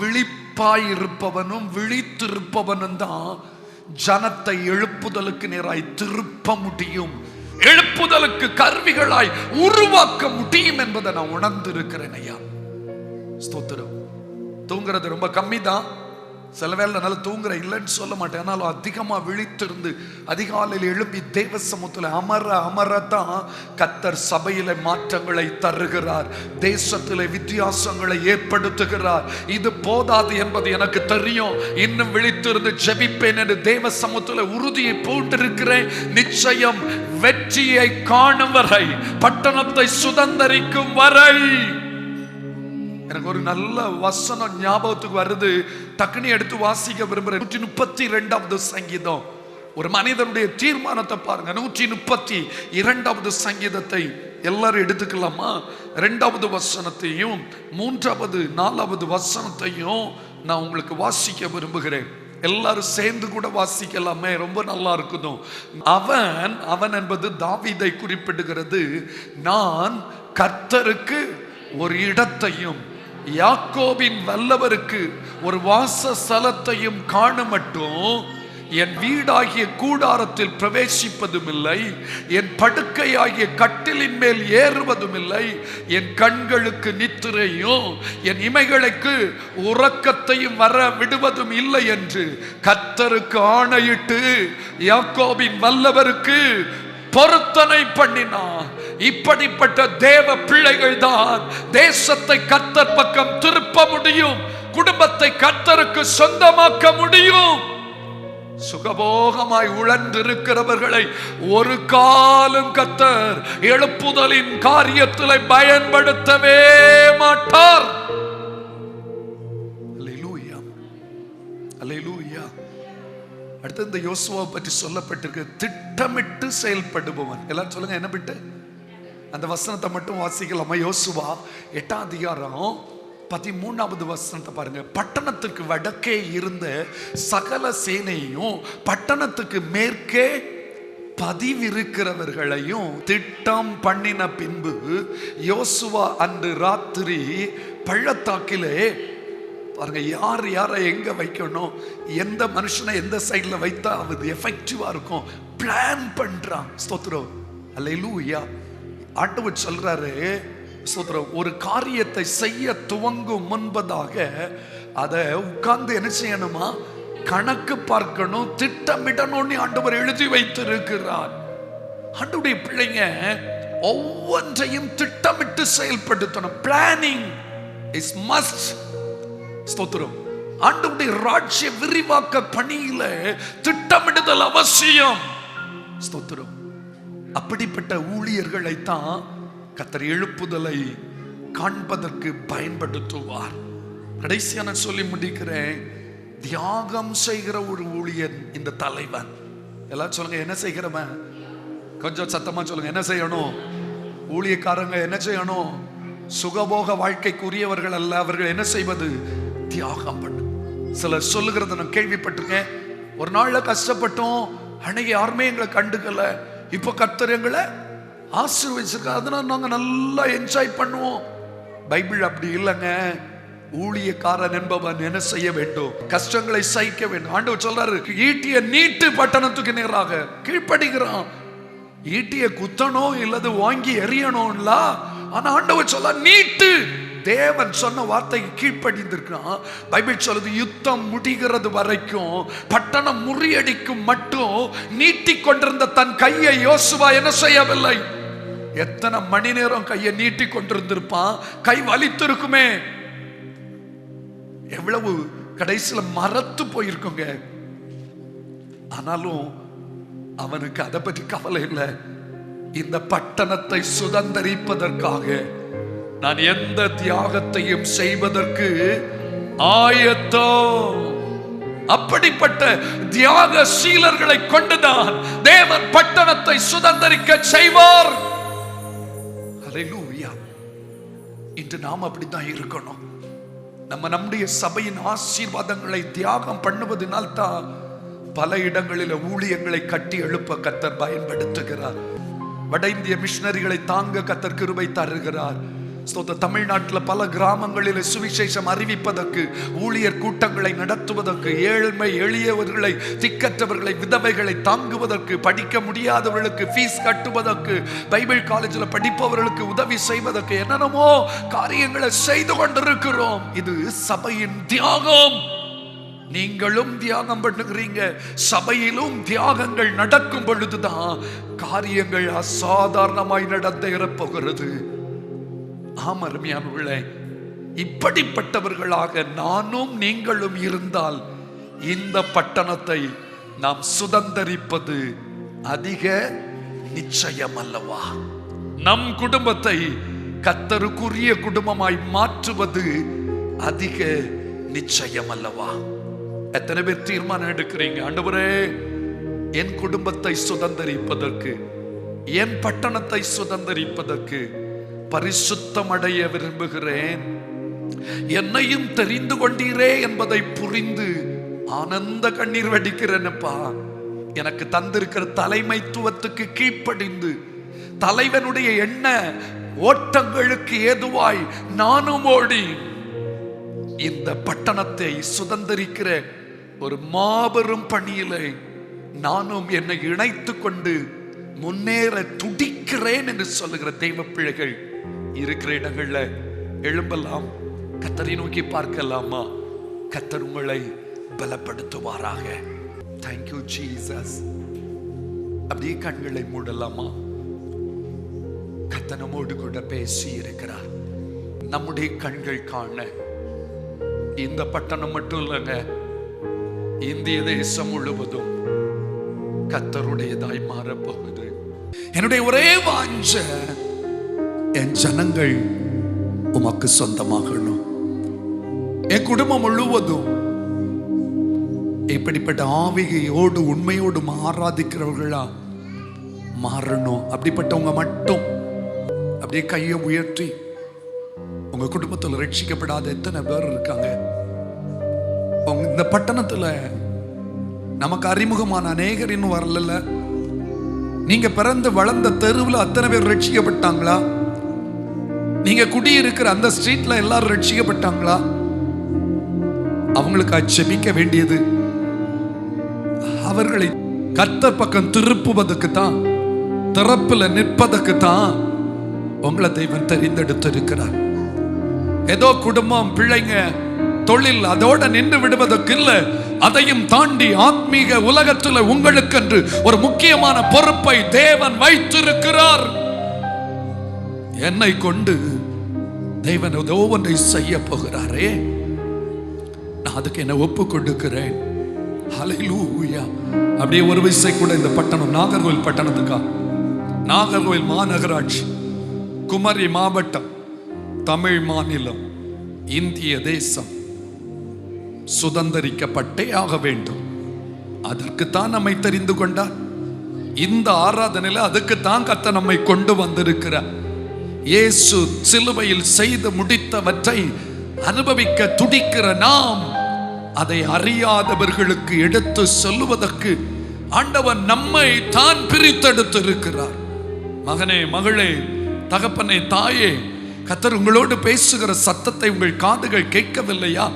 விழிப்பாயிருப்பவனும் விழித்திருப்பவனும் தான் ஜனத்தை எழுப்புதலுக்கு நேராய் திருப்ப முடியும், எழுப்புதலுக்கு கருவிகளாய் உருவாக்க முடியும் என்பதை நான் உணர்ந்து இருக்கிறேன் ஐயா. ஸ்தோத்திரம். தூங்குறது ரொம்ப கம்மி தான். சில வேளை நல்லா தூங்குற இல்லைன்னு சொல்ல மாட்டேன். ஆனாலும் அதிகமா விழித்திருந்து அதிகாலையில் எழுப்பி தேவ சமூகத்தில் அமரத்தான் கர்த்தர் சபையில மாற்றங்களை தருகிறார், தேசத்திலே வித்தியாசங்களை ஏற்படுத்துகிறார். இது போதாது என்பது எனக்கு தெரியும். இன்னும் விழித்திருந்து ஜெபிப்பேன் என்று தேவ சமூகத்தில் உறுதியை பூண்டிருக்கிறேன். நிச்சயம் வெற்றியை காணும் வரை, பட்டணத்தை சுதந்திரிக்கும் வரை. எனக்கு ஒரு நல்ல வசனம் ஞாபகத்துக்கு வருது, டக்குனி எடுத்து வாசிக்க விரும்புறேன். 132வது சங்கீதம். ஒரு மனிதனுடைய தீர்மானத்தை பாருங்க. 132வது சங்கீதத்தை எல்லாரும் எடுத்துக்கலாமா? 2வது வசனத்தையும் 3வது 4வது வசனத்தையும் நான் உங்களுக்கு வாசிக்க விரும்புகிறேன். எல்லாரும் சேர்ந்து கூட வாசிக்கலாமே, ரொம்ப நல்லா இருக்குதும். அவன் அவன் என்பது தாவீதை குறிப்பிடுகிறது. நான் கர்த்தருக்கு ஒரு இடத்தையும் யாக்கோபின் வல்லவருக்கு ஒரு வாசஸ்தலத்தையும் காணமட்டும் என் வீடாகிய கூடாரத்தில் பிரவேசிப்பதும் இல்லை, என் படுக்கையாகிய கட்டிலின் மேல் ஏறுவதும் இல்லை, என் கண்களுக்கு நித்திரையும் என் இமைகளுக்கு உறக்கத்தையும் வர விடுவதும் இல்லை என்று கர்த்தருக்கு ஆணையிட்டு யாக்கோபின் வல்லவருக்கு பொருத்தனை பண்ணினார். இப்படிப்பட்ட தேவ பிள்ளைகள் தான் தேசத்தை கர்த்தர் பக்கம் திருப்ப முடியும், குடும்பத்தை கர்த்தருக்கு சொந்தமாக்க முடியும். சுகபோகமாய் உழந்திருக்கிறவர்களை ஒரு காலம் கர்த்தர் எழுப்புதலின் காரியத்தில் பயன்படுத்தவே மாட்டார். அல்லேலூயா, அல்லேலூயா. அடுத்து இந்த யோசுவாவை பற்றி சொல்லப்பட்டிருக்கு, திட்டமிட்டு செயல்படுபவன். எல்லாரும் சொல்லுங்க, என்ன விட்டு? அந்த வசனத்தை மட்டும் வாசிக்கலாமா? யோசுவா 8ஆம் அதிகாரம் 13வது வசனத்தை பாருங்க. பட்டணத்துக்கு வடக்கே இருந்த சகல சேனையும் பட்டணத்துக்கு மேற்கே பதிவிருக்கிறவர்களையும் திட்டம் பண்ணின பின்பு யோசுவா அன்று ராத்திரி பள்ளத்தாக்கிலே பாருங்க, யார் யாரை எங்க வைக்கணும், எந்த மனுஷனை எந்த சைட்ல வைத்தா அது எஃபெக்டிவா இருக்கும், பிளான் பண்றான். ஸ்தோத்திரம், அல்லேலூயா. ஆண்டவர் சொல்றாரு, ஸ்தோத்திரம், ஒரு காரியத்தை செய்ய துவங்கும் முன்பதாக அதை உட்கார்ந்து என்ன செய்யணுமா, கணக்கு பார்க்கணும், திட்டமிடணும்னு ஆண்டவர் எழுதி வைத்திருக்கிறார். ஆண்டவருடைய பிள்ளைங்க ஒவ்வொன்றையும் திட்டமிட்டு செயல்படுத்தணும். Planning is must. ஸ்தோத்திரம். ஆண்டவருடைய ராஜ்ய விரிவாக்க பணியில திட்டமிடுதல் அவசியம். ஸ்தோத்திரம். அப்படிப்பட்ட ஊழியர்களை தான் கர்த்தர் எழுப்புதலை காண்பதற்கு பயன்படுத்துவார். கடைசியா நான் சொல்லி முடிக்கிறேன், தியாகம் செய்கிற ஒரு ஊழியன் இந்த தலைவன். எல்லாம் சொல்லுங்க, என்ன செய்கிறவன்? கொஞ்சம் சத்தமா சொல்லுங்க, என்ன செய்யணும்? ஊழியக்காரங்க என்ன செய்யணும்? சுகபோக வாழ்க்கைக்குரியவர்கள் அல்ல, அவர்கள் என்ன செய்வது? தியாகம் பண்ணு. சிலர் சொல்லுகிறத நான் கேள்விப்பட்டிருக்கேன், ஒரு நாள்ல கஷ்டப்பட்டோம், அன்னைக்கு யாருமே எங்களை கண்டுக்கல, இப்ப கர்த்தர் எங்களை ஆசீர்வதிச்சிருக்க, அதனால நாங்க நல்லா என்ஜாய் பண்ணுவோம். பைபிள் அப்படி இல்லைங்க. ஊழியக்காரன் என்பவன் என்ன செய்ய வேண்டும்? கஷ்டங்களை சகிக்க வேண்டும். ஆண்டவர் சொல்றாரு, ஈட்டிய நீட்டு பட்டணத்துக்கு நேராக கீழ்ப்படுகிறான். ஈட்டிய குத்தணும் இல்லது வாங்கி எறியணும்ல, ஆனா ஆண்டவர் சொல்ல நீட்டு. தேவன் சொன்ன வார்த்தைக்கு கீழ்ப்படிந்திருக்கிறான். பைபிள் சொல்லுது, யுத்தம் முடிகிறது வரைக்கும், பட்டணம் முறியடிக்கும் மட்டும் நீட்டி கொண்டிருந்த தன் கையை யோசுவா என்ன செய்யவில்லை. எத்தனை மணி நேரம் கையை நீட்டி கொண்டிருந்திருப்பான், கை வலித்திருக்குமே, எவ்வளவு கடைசியில மரத்து போயிருக்குங்க. ஆனாலும் அவனுக்கு அதை பற்றி கவலை இல்லை. இந்த பட்டணத்தை சுதந்தரிப்பதற்காக நான் எந்த தியாகத்தையும் செய்வதற்கு ஆயத்தம். அப்படிப்பட்ட தியாகசீலர்களை கொண்டுதான் தேவன் பட்டணத்தை சுதந்தரிக்க செய்வார். அல்லேலூயா. இன்று நாம் அப்படித்தான் இருக்கணும். நம்முடைய சபையின் ஆசீர்வாதங்களை தியாகம் பண்ணுவதனால் தான் பல இடங்களில் ஊழியங்களை கட்டி எழுப்ப கர்த்தர் பயன்படுத்துகிறார். வட இந்திய மிஷனரிகளை தாங்க கர்த்தர் கிருபை தருகிறார். தமிழ்நாட்டில் பல கிராமங்களில் சுவிசேஷம் அறிவிப்பதற்கு, ஊழியர் கூட்டங்களை நடத்துவதற்கு, ஏழ்மை எளியவர்களை, திக்கற்றவர்களை, விதவைகளை தாங்குவதற்கு, படிக்க முடியாதவர்களுக்கு ஃபீஸ் கட்டுவதற்கு, பைபிள் காலேஜில் படிப்பவர்களுக்கு உதவி செய்வதற்கு என்னென்னமோ காரியங்களை செய்து கொண்டிருக்கிறோம். இது சபையின் தியாகம். நீங்களும் தியாகம் பண்ணுகிறீங்க. சபையிலும் தியாகங்கள் நடக்கும் பொழுதுதான் காரியங்கள் அசாதாரணமாய் நடத்த போகிறது. ஆம் அருமையானவர்களே, இப்படிப்பட்டவர்களாக நானும் நீங்களும் இருந்தால் இந்த பட்டணத்தை நாம் சுதந்தரிப்பது அதிக நிச்சயம் அல்லவா? நம் குடும்பத்தை கர்த்தருக்குரிய குடும்பமாய் மாற்றுவது அதிக நிச்சயம் அல்லவா? எத்தனை பேர் தீர்மானம் எடுக்கிறீங்க, ஆண்டவரே என் குடும்பத்தை சுதந்தரிப்பதற்கு, என் பட்டணத்தை சுதந்தரிப்பதற்கு பரிசுத்தம் அடைய விரும்புகிறேன், என்னையும் தெரிந்து கொண்டீரே என்பதை புரிந்து ஆனந்த கண்ணீர் வடிக்கிறேன்ப்பா. எனக்கு தந்திருக்கிற தலைமைத்துவத்துக்கு கீழ்ப்படிந்து தலைவனுடைய எண்ண ஓட்டங்களுக்கு ஏதுவாய் நானும் ஓடி இந்த பட்டணத்தை சுதந்தரிக்கிற ஒரு மாபெரும் பணியிலே நானும் என்னை இணைத்துக் கொண்டு முன்னேற துடிக்கிறேன் என்று சொல்லுகிற தெய்வ பிள்ளைகள் இருக்கிற இடங்கள்ல எழும்பலாம். கர்த்தரை நோக்கி பார்க்கலாமா? கர்த்தர் உங்களை பலப்படுத்துவாராக. Thank you Jesus. அப்படியே கண்களை மூடலாமா? கர்த்தர் நம்மோடு கூட பேசி இருக்கிறார். நம்முடைய கண்கள் காண இந்த பட்டணம் மட்டும் இல்லைங்க, இந்திய தேசம் முழுவதும் கர்த்தருடையதாய் மாறப்போகுது. என்னுடைய ஒரே வாஞ்ச என் ஜனங்கள் உமக்கு சொந்தமாகணும். என் குடும்பம் முழுவதும் இப்படிப்பட்ட ஆவிகையோடு உண்மையோடு ஆராதிக்கிறவர்களா மாறணும். அப்படிப்பட்டவங்க மட்டும் அப்படியே கையை உயர்த்தி, உங்க குடும்பத்தில் ரட்சிக்கப்படாத எத்தனை பேர் இருக்காங்க? இந்த பட்டணத்துல நமக்கு அறிமுகமான அநேகர் இன்னும் வரல. நீங்க பிறந்து வளர்ந்த தெருவில் அத்தனை பேர் ரட்சிக்கப்பட்டாங்களா? நீங்க குடியிருக்கிற அந்த ஸ்ட்ரீட்ல எல்லாரும் ரட்சிக்கப்பட்டாங்களா? அவங்களுக்கு ஜெபிக்க வேண்டியது அவர்களை கர்த்தர் பக்கம் திருப்புவதற்கு தான், திறப்புல நிற்பதற்கு தான் உங்களை தெய்வம் தெரிந்தெடுத்து இருக்கிறார். ஏதோ குடும்பம், பிள்ளைங்க, தொழில் அதோட நின்று விடுவதற்கு இல்ல, அதையும் தாண்டி ஆத்மீக உலகத்தில் உங்களுக்கு என்று ஒரு முக்கியமான பொறுப்பை தேவன் வைத்திருக்கிறார். என்னை கொண்டு தேவன் ஏதோ ஒன்றை செய்ய போகிறாரே, நான் அதுக்கு என்ன ஒப்பு கொடுக்கிறேன். ஹல்லேலூயா. அப்படியே ஒரு விசை கூட இந்த பட்டணம், நாகர்கோவில் பட்டணத்துக்கா, நாகர்கோவில் மாநகராட்சி, குமரி மாவட்டம், தமிழ் மாநிலம், இந்திய தேசம் சுதந்தரிக்கப்பட்டே ஆக வேண்டும். அதற்குத்தான் நம்மை தெரிந்து கொண்டார். இந்த ஆராதனையில் அதுக்குத்தான் கர்த்தர் நம்மை கொண்டு வந்திருக்கிறார். இயேசு சிலுவையில் செய்து முடித்தவற்றை அனுபவிக்க துடிக்கிற நாம் அதை அறியாதவர்களுக்கு எடுத்து சொல்லுவதற்கு ஆண்டவன் நம்மை தான் பிரித்தெடுத்து இருக்கிறார். மகனே, மகளே, தகப்பனே, தாயே, கர்த்தர் உங்களோடு பேசுகிற சத்தத்தை உங்கள் காதுகள் கேட்கவில்லையா?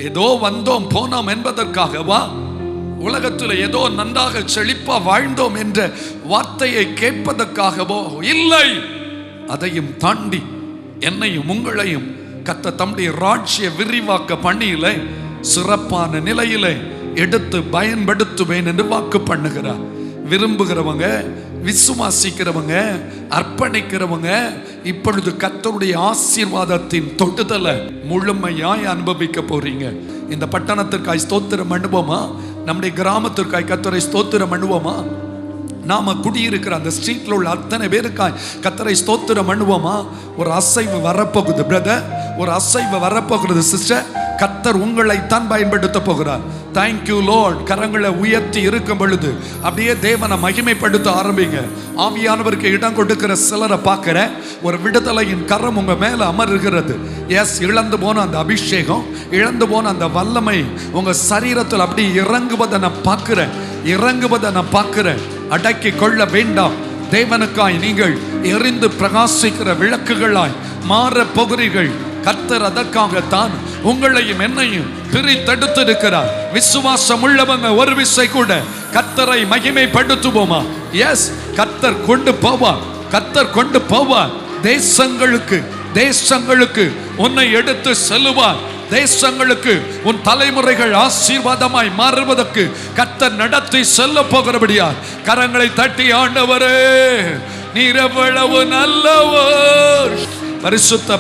ஏதோ வந்தோம் போனோம் என்பதற்காகவா? உலகத்தில் ஏதோ நன்றாக செழிப்பா வாழ்ந்தோம் என்ற வார்த்தையை கேட்பதற்காகவோ? இல்லை. அதையும் தாண்டி என்னையும் உங்களையும் கர்த்தர் தம்முடைய ராஜ்ய விரிவாக்க பணியில சிறப்பான நிலையில எடுத்து பயன்படுத்துவேன் என்று வாக்கு பண்ணுகிறார். விரும்புகிறவங்க, விசுவாசிக்கிறவங்க, அர்ப்பணிக்கிறவங்க இப்பொழுது கர்த்தருடைய ஆசீர்வாதத்தின் தொடுதலை முழுமையாய் அனுபவிக்க போறீங்க. இந்த பட்டணத்திற்காய் ஸ்தோத்திரம் பண்ணுவோமா? நம்முடைய கிராமத்திற்காய் கர்த்தரை ஸ்தோத்திரம் பண்ணுவோமா? நாம குடியிருக்கிற அந்த ஸ்ட்ரீட்ல உள்ள அத்தனை பேருக்காய் கர்த்தரை ஸ்தோத்திரம் பண்ணுவோமா? ஒரு அசைவு வரப்போகுது பிரதர், ஒரு அசைவு வரப்போகிறது சிஸ்டர். கர்த்தர் உங்களை தான் பயன்படுத்த போகிறார். Thank you Lord. கரங்களை உயர்த்தி இருக்கும் பொழுது அப்படியே தேவனை மகிமைப்படுத்த ஆரம்பிங்க. ஆவியானவருக்கு இடம் கொடுக்கிற சிலரை பார்க்கிற ஒரு விடுதலையின் கரம் உங்க மேல அமர்கிறது. எஸ், இழந்து போன அந்த அபிஷேகம், இழந்து போன அந்த வல்லமை உங்க சரீரத்தில் அப்படி இறங்குவதை நான் பார்க்கிறேன். அடக்கி கொள்ள வேண்டாம். தேவனுக்காய் நீங்கள் எரிந்து பிரகாசிக்கிற விளக்குகளாய் மாற போகிறீர்கள். கர்த்தர் அதற்காகத்தான் உங்களையும் என்னையும் பிரித்தெடுத்திருக்கிறார். விசுவாசம் உள்ளவங்க ஒரு விசை கூட கர்த்தரை மகிமைப்படுத்துவோமா? எஸ், கர்த்தர் கொண்டு போவார். தேசங்களுக்கு உன்னை எடுத்து செல்லுவார். தேசங்களுக்கு உன் தலைமுறைகள் ஆசீர்வாதமாய் மாறுவதற்கு கர்த்தர் நடத்தி செல்ல போகிறபடியார். கரங்களை தட்டி, ஆண்டவரே நீர் எவ்வளவு நல்லவர். பரிசுத்த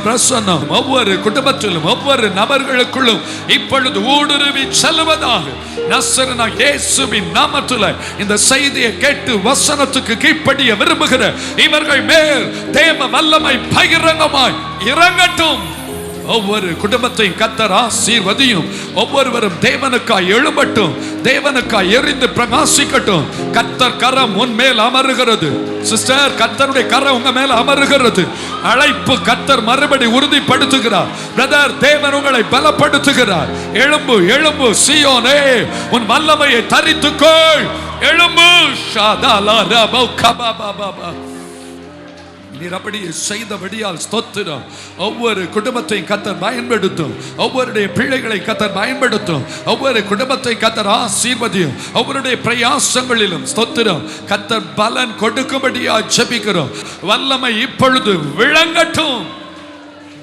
பிரசன்னம் ஒவ்வொரு குடும்பத்திலும் ஒவ்வொரு நபர்களுக்குள்ளும் இப்பொழுது ஊடுருவி செல்வதாக நசரேயனாகிய இயேசுவின் நாமத்தில் இந்த செய்தியை கேட்டு வசனத்துக்கு கீழ்ப்படிய விரும்புகிற இவர்கள் மேல் தேவ வல்லமை பகிரங்கமாய் இறங்கட்டும். ஒவ்வொரு குடும்பத்தையும் கர்த்தர் ஆசீர்வதியும். ஒவ்வொருவரும் தேவனுக்காய் எழும்பட்டும், தேவனுக்காய் எரிந்து பிரகாசிக்கட்டும். கர்த்தர் கரம் உன் மேல் அமருகிறது சிஸ்டர், கர்த்தருடைய கரம் உங்க மேல் அமருகிறது. அழைப்பு கர்த்தர் மறுபடி உறுதிப்படுத்துகிறார். பிரதர், தேவன் உங்களை பலப்படுத்துகிறார். எழும்பு எழும்பு சீயோனே, உன் வல்லமையை தரித்துக்கொள். எழும்பு. ஷாதாலா ரபௌ கபாபாபா. நீர் அப்படியே செய்தபடியால் ஸ்தோத்திரம். ஒவ்வொரு குடும்பத்தையும் கர்த்தர் பயன்படுத்தும். ஒவ்வொருடைய பிள்ளைகளை கர்த்தர் பயன்படுத்தும். ஒவ்வொரு குடும்பத்தை கர்த்தர் ஆசீர்வதியும். ஒவ்வொருடைய பிரயாசங்களிலும் ஸ்தோத்திரம். கர்த்தர் பலன் கொடுக்கும்படியா ஜெபிக்கிறோம். வல்லமை இப்பொழுது விளங்கட்டும்.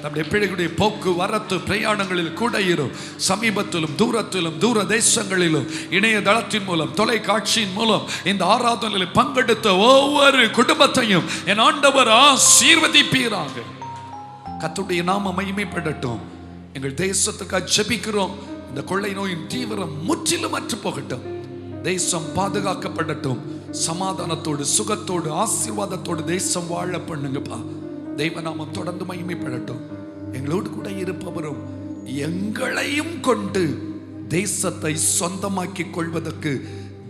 நம்முடைய பிள்ளைகளுடைய போக்குவரத்து பிரயாணங்களில் கூட இரும். சமீபத்திலும் தூரத்திலும் தூர தேசங்களிலும் இணையதளத்தின் மூலம் தொலைக்காட்சியின் மூலம் இந்த ஆராதனையில் பங்கெடுத்த ஒவ்வொரு குடும்பத்தையும் என் ஆண்டவர் ஆசீர்வதிப்பீராக. கர்த்தருடைய நாமம் மகிமைப்படட்டும். எங்கள் தேசத்துக்கு ஜெபிக்கிறோம். இந்த கொள்ளை நோயின் தீவிரம் முற்றிலும் அற்று போகட்டும். தேசம் பாதுகாக்கப்படட்டும். சமாதானத்தோடு சுகத்தோடு ஆசீர்வாதத்தோடு தேசம் வாழ பண்ணுங்கப்பா. தெய்வநாமம் தொடர்ந்து மகிமைப்படட்டும். எங்களோடு கூட இருப்பவரும் எங்களையும் கொண்டு தேசத்தை சொந்தமாக்கிக் கொள்வதற்கு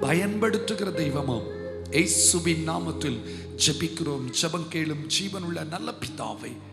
பயன்படுத்துகிற தெய்வமாம் இயேசுவின் நாமத்தில் ஜெபிக்கிறோம். ஜெபம் கேளும் ஜீவனுள்ள நல்ல பிதாவே.